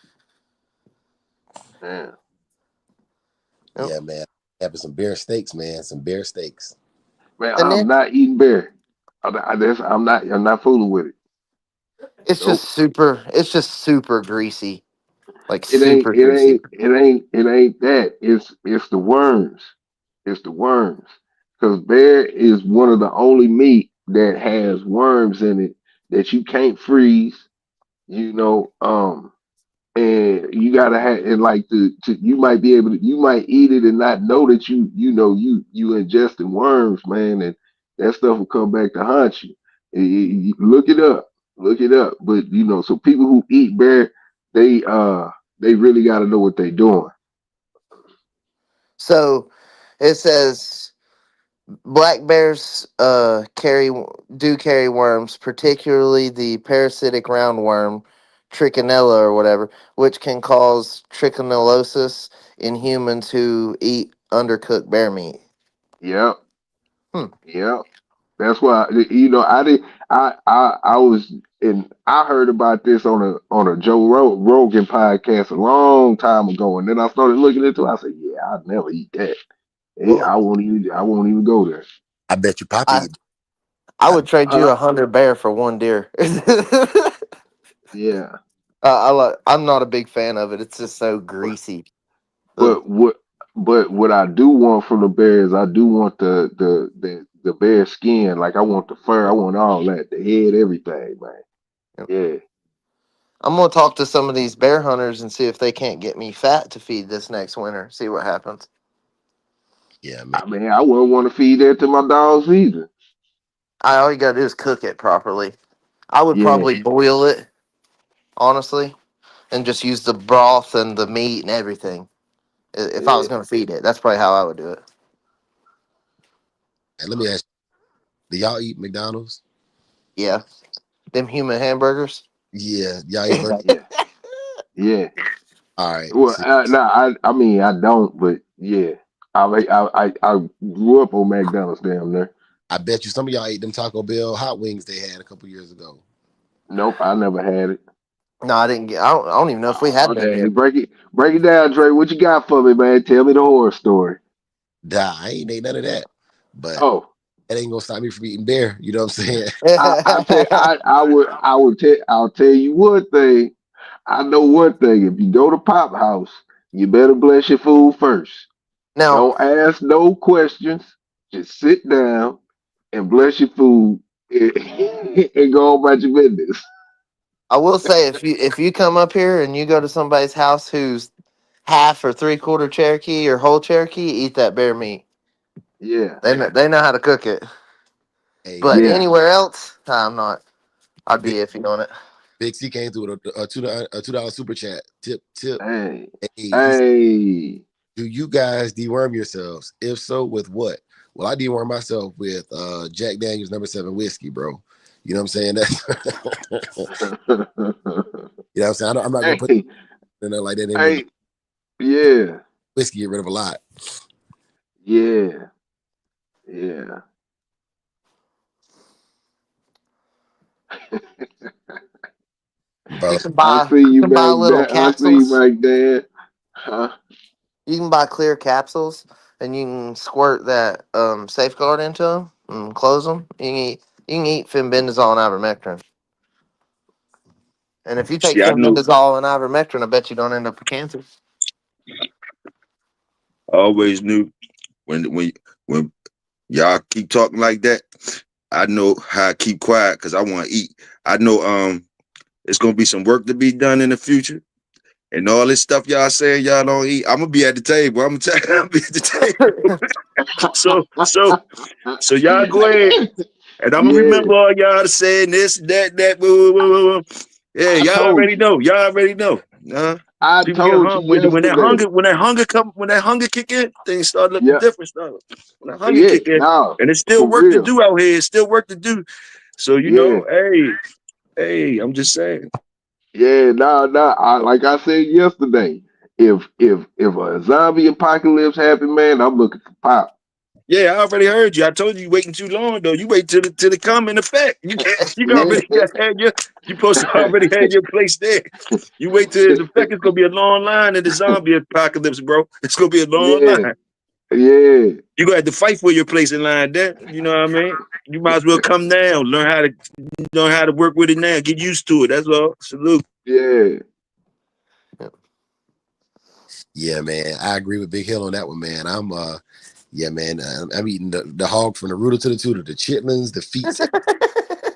Yeah. Yep. Yeah, man. Having some bear steaks, man. Some bear steaks. Man, And I'm then not eating bear. I'm not fooling with it. it's just Nope. super. It's just super greasy. Like It ain't super it greasy. ain't it ain't it ain't that. It's the worms. It's the worms. Because bear is one of the only meat that has worms in it that you can't freeze. You know, and you gotta have and like you might be able to you might eat it and not know that you ingested worms, man, and that stuff will come back to haunt you. Look it up. But so people who eat bear, they they really got to know what they're doing. So it says black bears carry worms, particularly the parasitic roundworm trichinella or whatever, which can cause trichinellosis in humans who eat undercooked bear meat. Yep, Hmm. yep. That's why I did. I was and I heard about this on a Rogan podcast a long time ago, and then I started looking into it. I said, "Yeah, I'd never eat that. Well, I won't even go there." I bet you Poppy I eat. I I, would trade you Uh, 100 bear for one deer. yeah, I'm not a big fan of it. It's just so greasy. Ugh. but what I do want from the bears, I do want the bear skin. Like I want the fur. I want all that, the head, everything, man. Yeah. I'm gonna talk to some of these bear hunters and see if they can't get me fat to feed this next winter. See what happens. yeah, man. I mean, I wouldn't want to feed that to my dogs either. All you gotta do is cook it properly. I would Yeah, probably boil it, honestly, and just use the broth and the meat and everything. If I was yeah. gonna feed it, that's probably how I would do it. And let me ask you, do y'all eat McDonald's? Yeah, them human hamburgers. Yeah, y'all eat burger. Yeah, yeah. All right. Well, See, no, I mean I don't, but yeah, I grew up on McDonald's down there. I bet you some of y'all ate them Taco Bell hot wings they had a couple years ago. Nope, I never had it. No, I didn't get. I don't even know if we had Oh, them dang! yet. Break it down, Dre. What you got for me, man? Tell me the horror story. Nah, I ain't ate none of that. But Oh, that ain't gonna stop me from eating bear. You know what I'm saying? I'll tell you one thing. I know one thing. If you go to Pop House, you better bless your food first. Now, Don't ask no questions. Just sit down and bless your food and go about your business. I will say if you come up here and you go to somebody's house who's half or three-quarter Cherokee or whole Cherokee, eat that bear meat. Yeah, They know how to cook it. Hey, But yeah, anywhere else, I'm not. I'd be Big iffy on it. Big C came through with a $2 super chat. Tip. hey, Hey, he said, hey. do you guys deworm yourselves? If so, with what? Well, I deworm myself with Jack Daniels #7 whiskey, bro. You know what I'm saying? That's you know what I'm saying. I'm not gonna put Hey, like that in, but hey, yeah, whiskey get rid of a lot, yeah, yeah. bro. You can I buy see you you can buy back little there. I see you capsules. back there. Huh? You can buy clear capsules, and you can squirt that safeguard into them and close them. You can eat fenbendazole and ivermectin. And if you take See, I knew, fenbendazole and ivermectin, I bet you don't end up with cancer. I always knew when y'all keep talking like that, I know how I keep quiet because I want to eat. I know it's gonna be some work to be done in the future. And all this stuff y'all saying y'all don't eat, I'm gonna be at the table. I'm gonna tell you, I'll be at the table. So y'all go ahead, and I'm gonna Yeah, remember all y'all saying this, that, boo, boo, boo, boo. Yeah, I y'all told already you. know. Y'all already know. I People get told you hungry when yesterday. when that hunger kick in, things start looking Yeah, different. Start when that hunger yeah. kick in, No, and it's still for work to real. do out here. It's still work to do. So Yeah, hey, I'm just saying. yeah. No, no. Like I said yesterday, if a zombie apocalypse happen, man, I'm looking for pop. Yeah, I already heard you. I told you waiting too long though. You wait till it come in effect. You can't. You Yeah. already got had your. You supposed to already had your place there. You wait till it's effect. It's gonna be a long line in the zombie apocalypse, bro. It's gonna be a long Yeah, line. yeah, You gonna have to fight for your place in line there. You know what I mean? You might as well come now. Learn how to work with it now. Get used to it. That's all. Salute. yeah. Yeah, man. I agree with Big Hill on that one, man. Yeah, man. I'm eating the hog from the rooter to the tutor, the chitlins, the feet.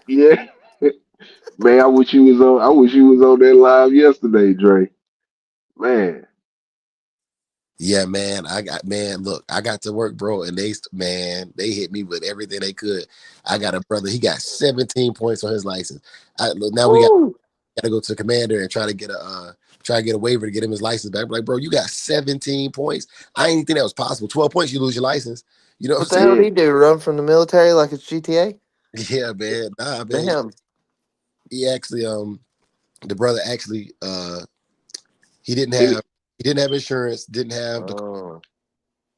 Yeah. Man, I wish you was on. I wish you was on that live yesterday, Dre. Man, Yeah, man. Look, I got to work, bro, and they hit me with everything they could. I got a brother. He got 17 points on his license. Now we Woo! got to go to the commander and try to get a waiver to get him his license back. Like, bro, you got 17 points. I didn't think that was possible. 12 points, you lose your license. You know what What I'm the saying? hell yeah, did he do? Run from the military like it's GTA? Yeah, man. Nah, man. Damn. He actually, the brother actually, he didn't hit have it. he didn't have insurance, didn't have the, Oh.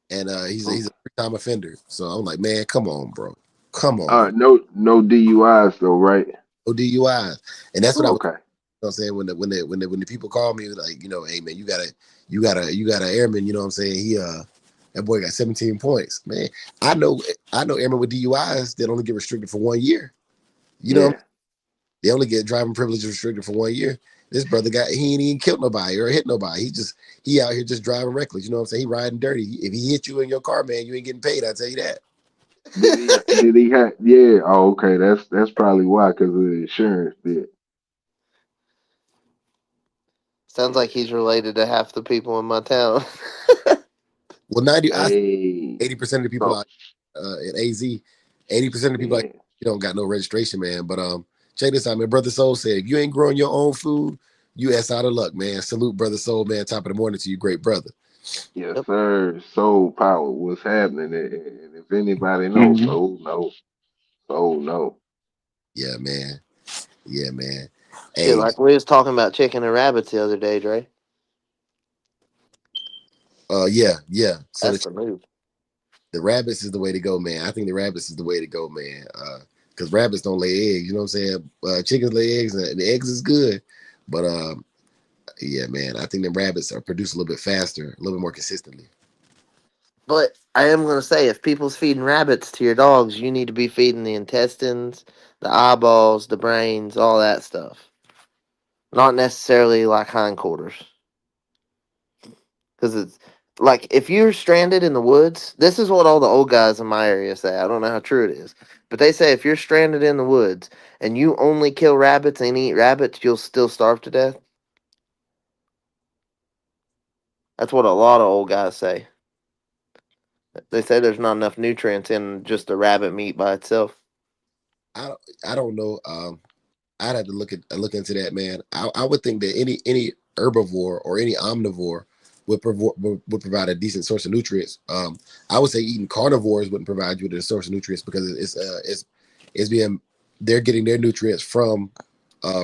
and he's a three-time offender. So I'm like, man, come on, bro, come on, No DUIs though, right? no DUIs, and that's what I was. Okay. You know what I'm saying when the people call me like, hey man, you got an airman. You know what I'm saying? That boy got 17 points, man. I know airmen with DUIs that only get restricted for 1 year. You know, Yeah. they only get driving privilege restricted for 1 year. This brother he ain't even killed nobody or hit nobody. He out here just driving reckless. You know what I'm saying? He riding dirty. If he hit you in your car, man, you ain't getting paid. I tell you that. Did he? Did he have? Yeah. Oh, okay. That's probably why, because of the insurance bit. Sounds like he's related to half the people in my town. Well, Hey. 80% of the people So out in AZ, 80% of the people, like, yeah, you don't got no registration, man. But check this out, man. Brother Soul said, if you ain't growing your own food, you ass out of luck, man. Salute, Brother Soul, man. Top of the morning to you, great brother. yes, Yep. sir. Soul power. What's happening? And if anybody knows, Mhm. soul no, soul no. Yeah, man. Yeah, man. Shit, Hey, like we was talking about chicken and rabbits the other day, Dre. yeah. So That's the move. the rabbits is the way to go, man. I think the rabbits is the way to go, man. Because rabbits don't lay eggs. You know what I'm saying? Chickens lay eggs, and the eggs is good. But yeah, man, I think the rabbits are produced a little bit faster, a little bit more consistently. But I am gonna say, if people's feeding rabbits to your dogs, you need to be feeding the intestines, the eyeballs, the brains, all that stuff. Not necessarily like hindquarters, because it's like if you're stranded in the woods. This is what all the old guys in my area say. I don't know how true it is, but they say if you're stranded in the woods and you only kill rabbits and eat rabbits, you'll still starve to death. That's what a lot of old guys say. They say there's not enough nutrients in just the rabbit meat by itself. I I don't know. I'd have to look into that, man. I would think that any herbivore or any omnivore would provide a decent source of nutrients. I would say eating carnivores wouldn't provide you with a source of nutrients because it's being they're getting their nutrients from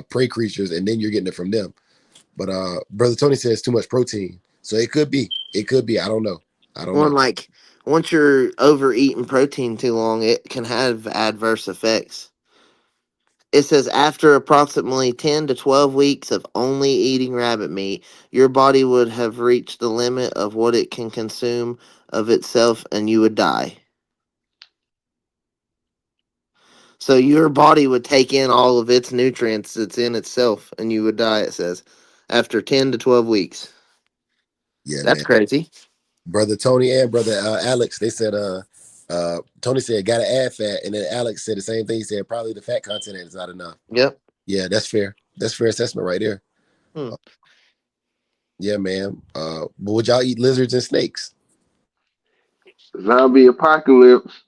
prey creatures, and then you're getting it from them. But Brother Tony says too much protein, so it could be. It could be. I don't know. I don't One know. like once you're overeating protein too long, it can have adverse effects. It says after approximately 10 to 12 weeks of only eating rabbit meat, your body would have reached the limit of what it can consume of itself and you would die. So your body would take in all of its nutrients that's in itself and you would die, it says, after 10 to 12 weeks. Yeah, That's man. crazy. Brother Tony and Brother Alex, they said Tony said gotta add fat, and then Alex said the same thing. He said probably the fat content is not enough. Yep. Yeah, that's fair. That's fair assessment right there. Hmm. Yeah, man. But would y'all eat lizards and snakes? Zombie apocalypse.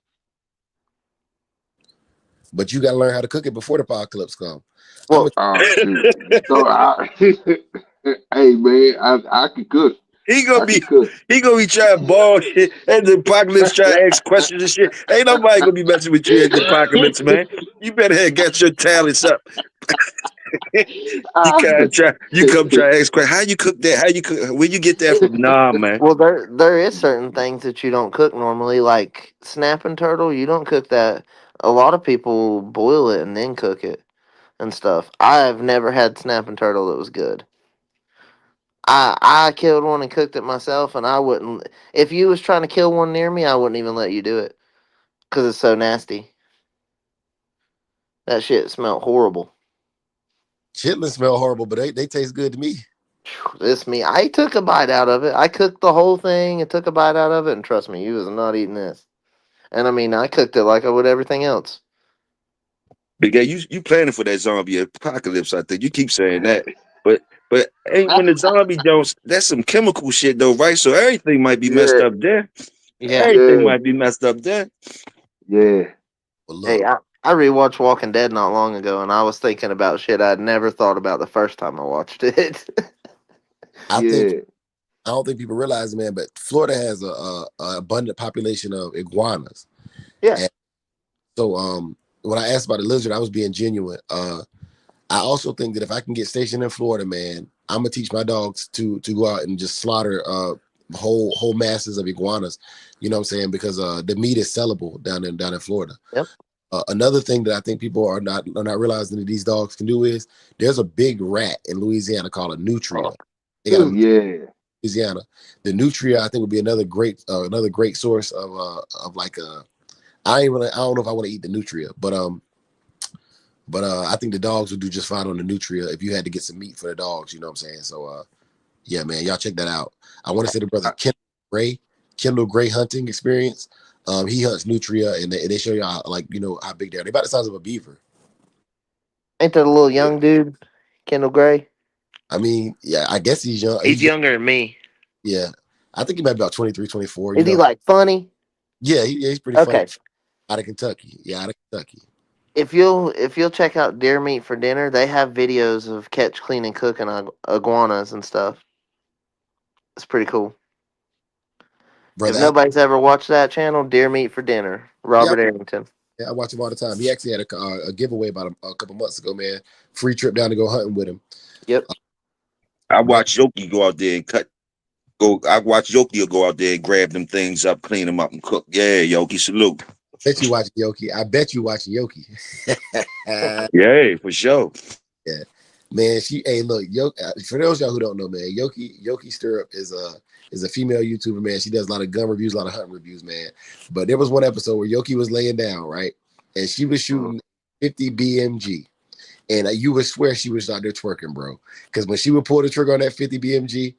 But you gotta learn how to cook it before the apocalypse come. Well, Oh shoot. So hey man, I can cook. He gonna I be can cook. trying to ball shit at the apocalypse, trying to ask questions and shit. Ain't nobody gonna be messing with you at the apocalypse, man. You better have got your talents up. You come try to ask questions. How you cook that? How you cook? Where you get that from? Nah, man. well, there is certain things that you don't cook normally, like snapping turtle. You don't cook that. A lot of people boil it and then cook it and stuff. I've never had snapping turtle that was good. I killed one and cooked it myself, and I wouldn't. If you was trying to kill one near me, I wouldn't even let you do it because it's so nasty. That shit smelled horrible. Chitlins smell horrible, but they taste good to me. This me, I took a bite out of it. I cooked the whole thing and took a bite out of it, and trust me, you was not eating this. And I mean, I cooked it like I would everything else. Big guy, you planning for that zombie apocalypse? I think you keep saying that, but ain't when the zombie don't. That's some chemical shit though, right? So everything might be messed Yeah, up there. Yeah. Everything yeah, might be messed up there. yeah. But Hey, look, I rewatched Walking Dead not long ago, and I was thinking about shit I'd never thought about the first time I watched it. I think Yeah. I don't think people realize, man, but Florida has a abundant population of iguanas. Yeah. And so when I asked about the lizard, I was being genuine. I also think that if I can get stationed in Florida, man, I'm gonna teach my dogs to go out and just slaughter whole masses of iguanas. You know what I'm saying? Because the meat is sellable down in Florida. Yep. Another thing that I think people are not realizing that these dogs can do is there's a big rat in Louisiana called a nutria. They got a Yeah. Louisiana. The nutria I think would be another great source of like I don't know if I want to eat the nutria, but I think the dogs would do just fine on the nutria if you had to get some meat for the dogs. You know what I'm saying? So yeah, man, y'all check that out. I want to say the brother Kendall Gray hunting experience. He hunts nutria, and they show you how, like, you know, how big they are. They're about the size of a beaver. Ain't that a little young dude, Kendall Gray? I mean, yeah, I guess he's young. He's younger than me. Yeah, I think he might be about 23, 24. You Is he know, like funny? yeah, he's pretty funny. Okay. Out of Kentucky. Yeah, out of Kentucky. If you'll check out Deer Meat for Dinner, they have videos of catch, clean, and cooking iguanas and stuff. It's pretty cool. If Brother Alex, nobody's ever watched that channel, Deer Meat for Dinner, yeah, Robert Arrington. I watch him all the time. He actually had a giveaway about a couple months ago, man. Free trip down to go hunting with him. Yep. I Brother, watch Yoki go out there and I watch Yoki go out there and grab them things up, clean them up, and cook. Yeah, Yoki, salute. bet you watching Yoki. I bet you watching Yoki. Yeah, for sure. Yeah, man. Hey, look, Yoki. For those of y'all who don't know, man, Yoki Stirrup is a female YouTuber, man. She does a lot of gun reviews, a lot of hunting reviews, man. But there was one episode where Yoki was laying down, right, and she was shooting 50 BMG, and you would swear she was out there twerking, bro. Because when she would pull the trigger on that 50 BMG,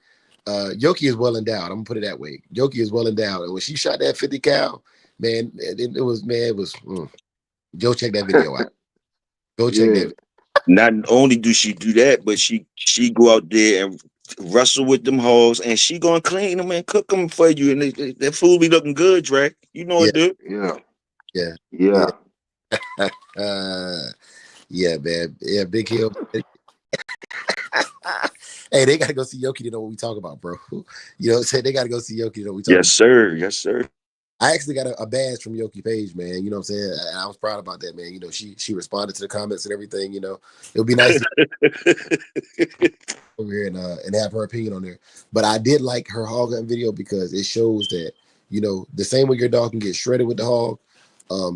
Yoki is well endowed. I'm gonna put it that way. Yoki is well endowed, and when she shot that 50 cal, man, it was. Go check that video out. Go check Yeah. that. Not only do she do that, but she go out there and wrestle with them hoes, and she gonna clean them and cook them for you, and that food be looking good, Drake. You know Yeah, it, dude. Yeah. yeah, Yeah. yeah. Yeah, man. Yeah, Big Hill. Hey, they gotta go see Yoki to know what we talk about, bro. You know what I'm saying? They gotta go see Yoki to know what we talk Yes, sir. Yes, sir. about. I actually got a badge from Yoki Page, man. You know what I'm saying? I was proud about that, man. You know, she responded to the comments and everything. You know, it would be nice to over here and have her opinion on there. But I did like her hog hunting video because it shows that, you know, the same way your dog can get shredded with the hog.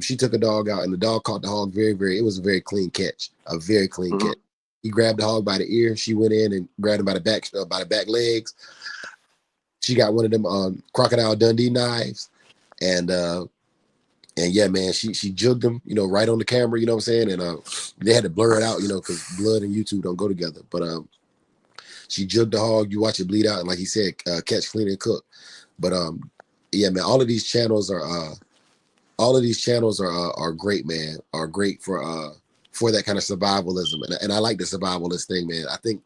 She took a dog out and the dog caught the hog it was a very clean catch, a very clean catch. He grabbed the hog by the ear. She went in and grabbed him by the back legs. She got one of them Crocodile Dundee knives, and yeah, man, she jugged him, you know, right on the camera. You know what I'm saying? And they had to blur it out, you know, because blood and YouTube don't go together. But she jugged the hog. You watch it bleed out, and like he said, catch, clean, and cook. But yeah, man, all of these channels are great, man. Are great for that kind of survivalism, and I like the survivalist thing, man. I think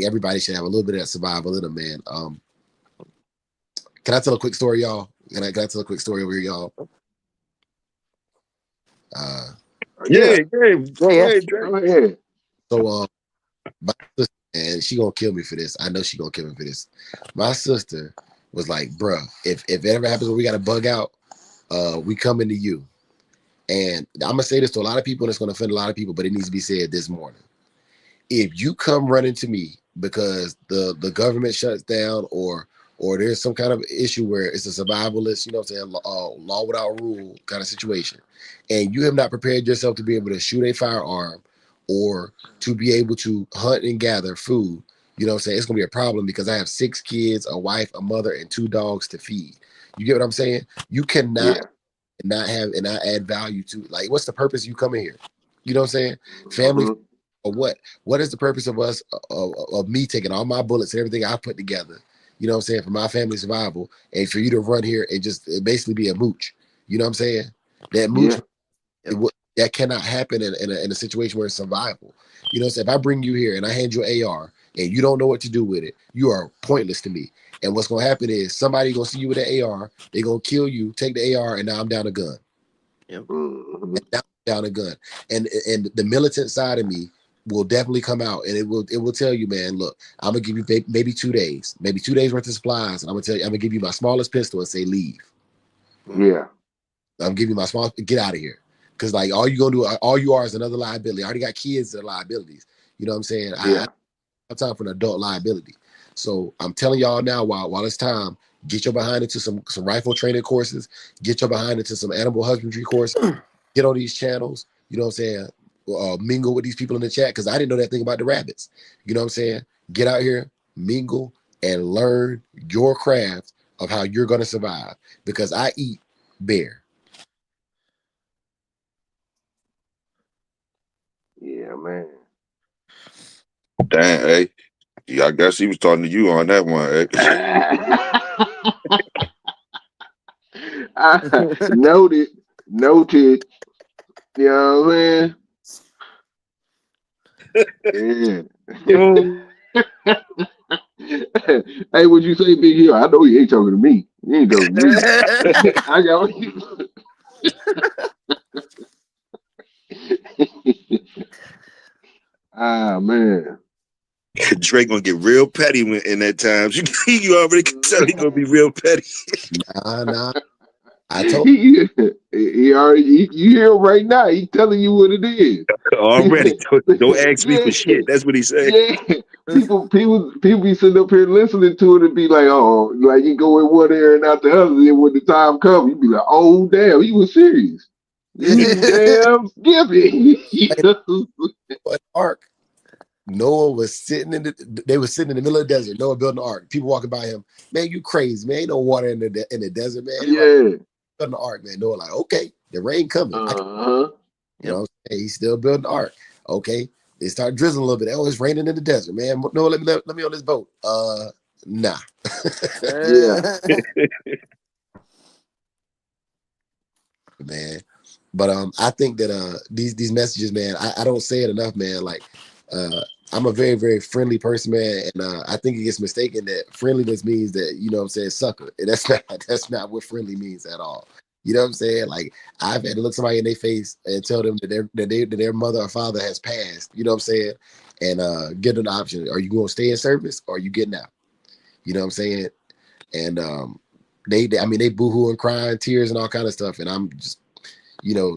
everybody should have a little bit of that survival in them, man. Can I tell a quick story, y'all? Can I tell a quick story over here, y'all? Yeah. Go ahead. So my sister, and she gonna kill me for this. I know she gonna kill me for this. My sister was like, bruh, if it ever happens where we gotta bug out, we coming to you. And I'm gonna say this to a lot of people, and it's gonna offend a lot of people, but it needs to be said this morning. If you come running to me because the government shuts down or there's some kind of issue where it's a survivalist, you know what I'm saying, law without rule kind of situation, and you have not prepared yourself to be able to shoot a firearm or to be able to hunt and gather food, you know what I'm saying, it's gonna be a problem because I have 6 kids, a wife, a mother, and 2 dogs to feed. You get what I'm saying? You cannot not add value to, like, what's the purpose of you coming here? You know what I'm saying? Family or what? What is the purpose of us of me taking all my bullets and everything I put together, you know what I'm saying, for my family survival, and for you to run here and just basically be a mooch? You know what I'm saying? That mooch, that cannot happen in a situation where it's survival. You know what I'm saying? If I bring you here and I hand you an AR and you don't know what to do with it, you are pointless to me. And what's gonna happen is somebody gonna see you with an AR, they're gonna kill you, take the AR, and now I'm down a gun. And now I'm down a gun. And the militant side of me will definitely come out, and it will tell you, man, look, I'm gonna give you maybe 2 days, worth of supplies, and I'm gonna give you my smallest pistol and say leave. I'm giving you my small, get out of here. Because like all you are is another liability. I already got kids that are liabilities. You know what I'm saying? I have time for an adult liability. So I'm telling y'all now, while it's time, get your behind into some rifle training courses, get your behind into some animal husbandry courses, get on these channels, you know what I'm saying? Mingle with these people in the chat, because I didn't know that thing about the rabbits. You know what I'm saying? Get out here, mingle, and learn your craft of how you're gonna survive. Because I eat bear. Yeah, man. Damn, hey. Yeah, I guess he was talking to you on that one, hey. Noted. You know what I'm saying? Yeah. Hey, what'd you say, Big Hill? I know you ain't talking to me. You ain't talking to me. I got Ah, man. Drake gonna get real petty in that time. You already can tell he gonna be real petty. Nah. I told he already, you hear him right now. He telling you what it is. Already. Don't ask me for shit. That's what he said. Yeah. People be sitting up here listening to it and be like, oh, like you go in one ear and out the other. Then when the time comes, you be like, oh, damn, he was serious. You damn skippy. an ark. Noah was sitting in the middle of the desert. Noah building an ark. People walking by him. Man, you crazy, man. Ain't no water in the desert, man. Yeah. Building the ark, man. Noah like, okay, the rain coming. You know what I'm saying? He's still building the ark. Okay. They start drizzling a little bit. Oh, it's raining in the desert, man. No, let me on this boat. Nah. Yeah. Man. But I think that these messages, man, I don't say it enough, man. Like I'm a very, very friendly person, man, and I think it gets mistaken that friendliness means that, you know what I'm saying, sucker. And that's not what friendly means at all. You know what I'm saying? Like I've had to look somebody in their face and tell them that their mother or father has passed. You know what I'm saying? And give them the option: are you going to stay in service or are you getting out? You know what I'm saying? And I mean, they boohoo and crying, tears and all kind of stuff. And I'm just,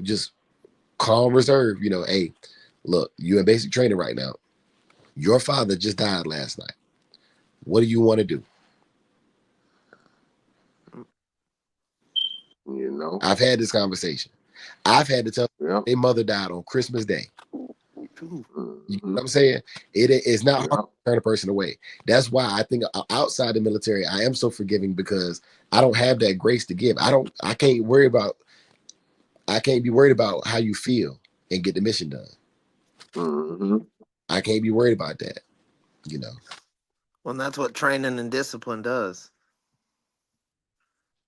just calm, reserved. Hey, look, you're in basic training right now. Your father just died last night. What do you want to do? I've had this conversation. I've had to tell them their mother died on Christmas Day. You know what I'm saying? It's not hard to turn a person away. That's why I think outside the military, I am so forgiving because I don't have that grace to give. I can't be worried about how you feel and get the mission done. I can't be worried about that. Well, that's what training and discipline does.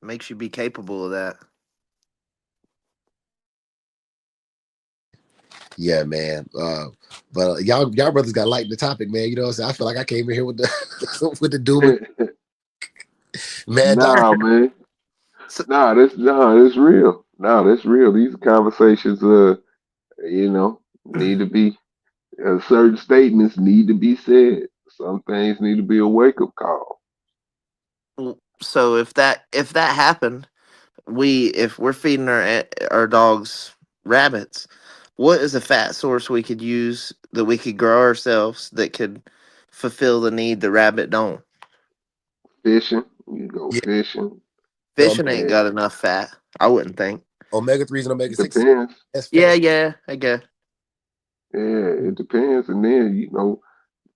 Makes you be capable of that. Yeah, man. But y'all brothers got light in the topic, man. You know what I'm saying? I feel like I came in here with the with the doom. Man, nah, man. That's real. That's real. These conversations, need to be certain statements need to be said. Some things need to be a wake up call. So if that happened, if we're feeding our dogs rabbits, what is a fat source we could use that we could grow ourselves that could fulfill the need the rabbit don't? Fishing. You go fishing. Fishing ain't got enough fat, I wouldn't think. Omega-3s and omega-6. Depends. Yeah, I guess. Yeah, it depends. And then,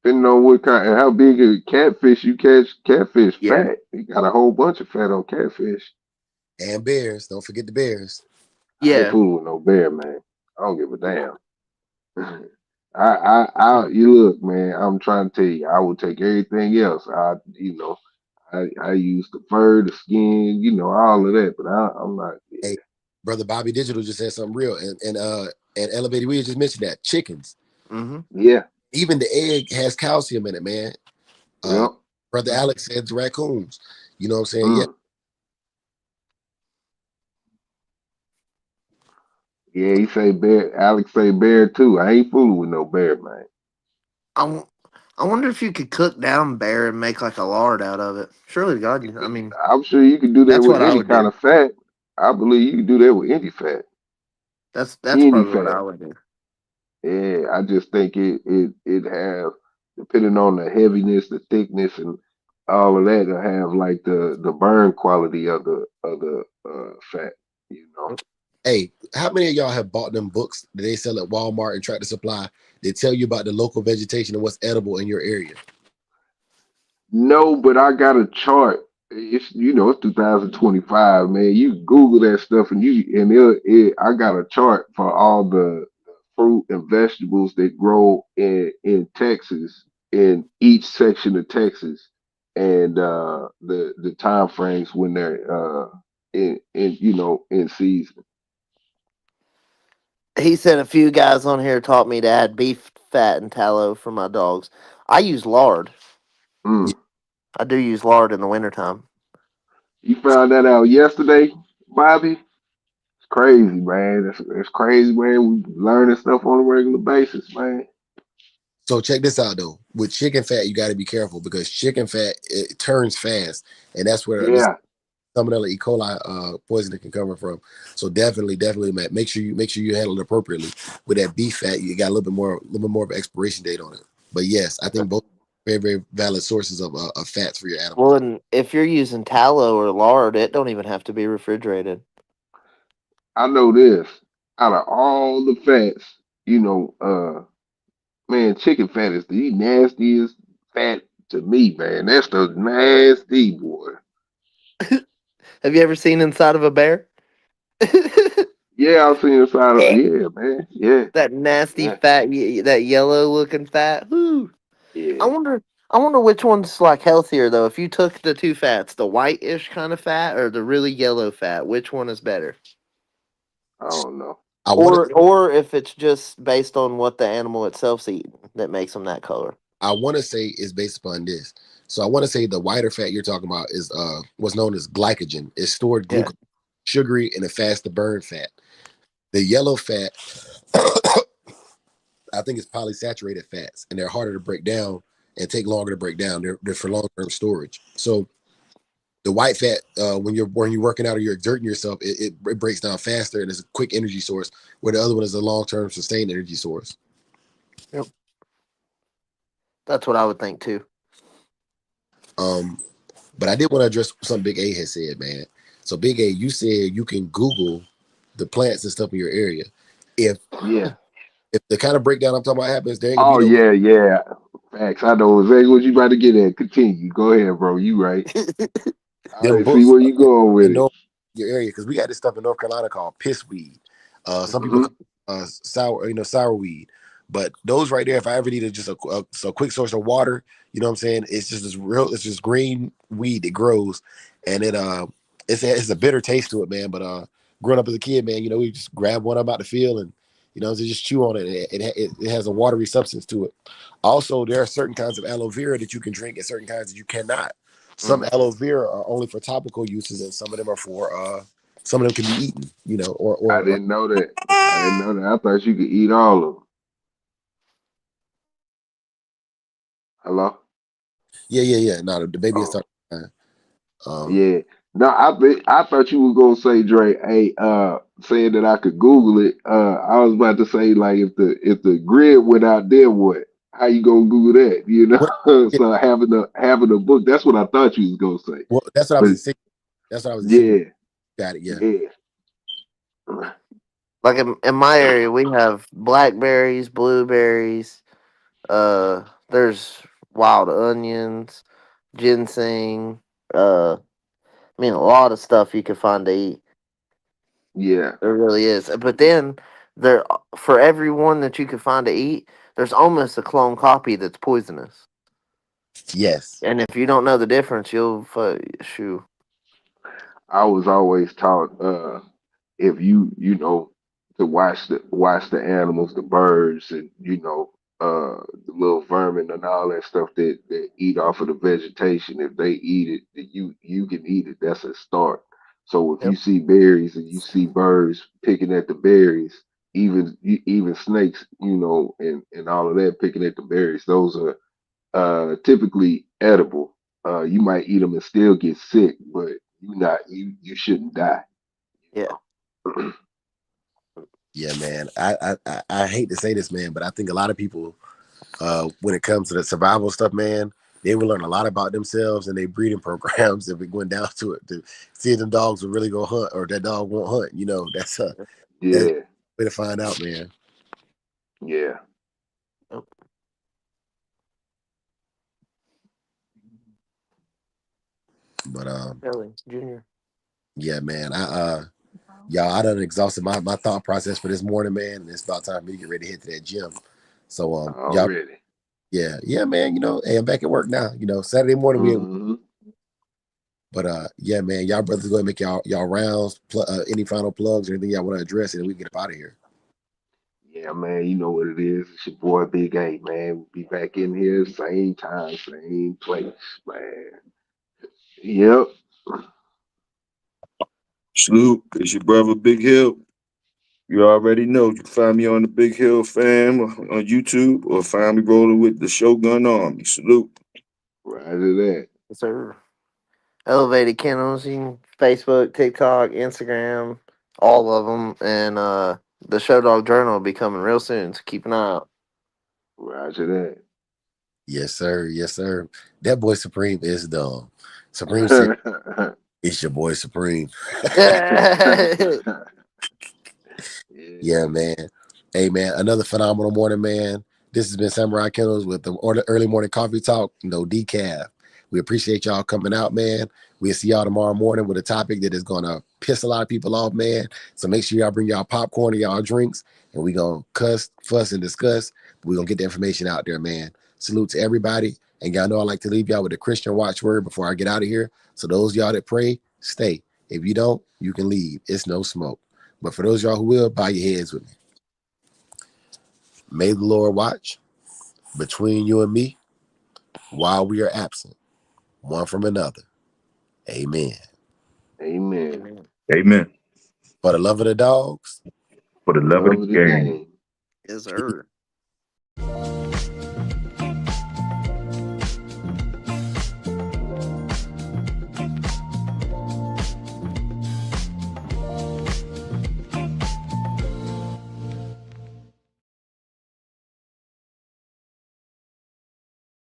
depending on what kind and how big a catfish you catch, catfish fat. You got a whole bunch of fat on catfish. And bears. Don't forget the bears. I ain't fooling with no bear, man. I don't give a damn. You look, man. I'm trying to tell you, I would take everything else. I use the fur, the skin, all of that. But I'm not. Yeah. Hey, brother Bobby Digital just said something real, and Elevated We just mentioned that chickens. Yeah. Even the egg has calcium in it, man. Brother Alex said raccoons. You know what I'm saying? Yeah. Yeah, he say bear. Alex say bear too. I ain't fooling with no bear, man. I wonder if you could cook down bear and make like a lard out of it. Surely, God, I mean, I'm sure you can do that that's with what I any would kind do. of fat. I believe you can do that with any fat. That's any probably fat. what I would do. Yeah, I just think it have, depending on the heaviness, the thickness, and all of that, to have like the burn quality of the fat. Hey, how many of y'all have bought them books that they sell at Walmart and Tractor Supply? They tell you about the local vegetation and what's edible in your area. No, but I got a chart. It's 2025, man. You Google that stuff and I got a chart for all the fruit and vegetables that grow in Texas, in each section of Texas, and the time frames when they're in season. He said a few guys on here taught me to add beef fat and tallow for my dogs. I use lard. I do use lard in the wintertime. You found that out yesterday, Bobby? It's crazy, man. It's crazy, man. We learning stuff on a regular basis, man. So check this out though. With chicken fat, you got to be careful because chicken fat it turns fast, and that's where Salmonella E. coli poisoning can come from. So definitely, man, make sure you handle it appropriately. With that beef fat, you got a little bit more of an expiration date on it. But yes, I think both very, very valid sources of fats for your animals. Well, and if you're using tallow or lard, it don't even have to be refrigerated. I know this. Out of all the fats, man, chicken fat is the nastiest fat to me, man. That's the nasty boy. Have you ever seen inside of a bear? Yeah, I've seen inside of man. Yeah. That nasty fat, that yellow looking fat. Whew. Yeah. I wonder which one's like healthier though. If you took the two fats, the white-ish kind of fat or the really yellow fat, which one is better? I don't know. Or if it's just based on what the animal itself's eating that makes them that color. I want to say is based upon this. So I want to say the whiter fat you're talking about is what's known as glycogen. It's stored glucose. sugary, and a fast to burn fat. The yellow fat, I think it's polysaturated fats, and they're harder to break down and take longer to break down. They're for long term storage. So the white fat, when you're working out or you're exerting yourself, it breaks down faster and it's a quick energy source. Where the other one is a long term sustained energy source. Yep. That's what I would think too. But I did want to address something Big A had said, man. So Big A, you said you can Google the plants and stuff in your area. If Yeah. if the kind of breakdown I'm talking about happens, there ain't gonna Oh be no yeah, yeah. Facts. I know exactly what you about to get at. Continue. Go ahead, bro. You right. I them already see books where you going with in it. your area because we got this stuff in North Carolina called pissweed. Some people Hmm. call sour, sour weed. But those right there, if I ever needed just a quick source of water, you know what I'm saying? It's just it's just green weed that grows, and it's a bitter taste to it, man. But growing up as a kid, man, we just grab one up out the field and just chew on it. It has a watery substance to it. Also, there are certain kinds of aloe vera that you can drink and certain kinds that you cannot. Some aloe vera are only for topical uses, and some of them are for some of them can be eaten, I or didn't know that. I didn't know that. I thought you could eat all of them. Hello? yeah. No, the baby is Oh, starting. Um, yeah. No, I thought you were gonna say, Dre, hey, saying that I could Google it. I was about to say, like, if the grid went out there, what? How you gonna Google that? You what? know? So having a book, that's what I thought you was gonna say. Well, that's what I was But insinuating. That's what I was insinuating. yeah, Got it. Yeah. yeah. Like in my area, we have blackberries, blueberries. There's wild onions, ginseng. I mean, a lot of stuff you can find to eat. Yeah, There really is. But then there, for every one that you can find to eat, there's almost a clone copy that's poisonous. Yes. And if you don't know the difference, you'll shoo. I was always taught if you to watch the animals, the birds, and the little vermin and all that stuff that eat off of the vegetation. If they eat it, then you can eat it. That's a start. So if you Yep. see berries and you see birds picking at the berries, even snakes, and all of that picking at the berries, those are typically edible. You might eat them and still get sick, but you shouldn't die. Yeah. Yeah, man. I hate to say this, man, but I think a lot of people, when it comes to the survival stuff, man, they will learn a lot about themselves and their breeding programs if it went down to it to see if them dogs will really go hunt or if that dog won't hunt. That's a Yeah, way to find out, man. yeah. Yep. But Really, Junior. yeah, man. Y'all, I done exhausted my thought process for this morning, man. And it's about time for me to get ready to head to that gym. So y'all, Already. yeah, man. Hey, I'm back at work now. Saturday morning Hmm. but yeah, man, y'all brothers go ahead and make y'all rounds. Any final plugs or anything y'all want to address, and then we can get up out of here. Yeah, man. You know what it is. It's your boy Big A, man. We'll be back in here same time, same place, man. Yep. Salute. It's your brother Big Hill. You already know. You can find me on the Big Hill fam on YouTube or find me rolling with the Shogun Army. Salute. Right to that. Yes, sir. Elevated Kennels. You can Facebook, TikTok, Instagram, all of them. And the Show Dog Journal will be coming real soon. So keep an eye out. Right to Yes, sir. Yes, sir. That boy Supreme is dumb. Supreme said, that. "It's your boy Supreme." Yeah. Yeah, Yeah. man. Hey, man, another phenomenal morning, man. This has been Samurai Kennels with the early morning coffee talk. No decaf. We appreciate y'all coming out, man. We'll see y'all tomorrow morning with a topic that is gonna piss a lot of people off, man. So make sure y'all bring y'all popcorn and y'all drinks, and we gonna cuss, fuss, and discuss. We're gonna get the information out there, man. Salute to everybody. And y'all know I like to leave y'all with a Christian watchword before I get out of here. So those y'all that pray, stay. If you don't, you can leave. It's no smoke. But for those y'all who will, bow your heads with me. May the Lord watch between you and me while we are absent, one from another. Amen. Amen. Amen. Amen. For the love of the dogs. For the love of Love the of the game. game. Yes, sir.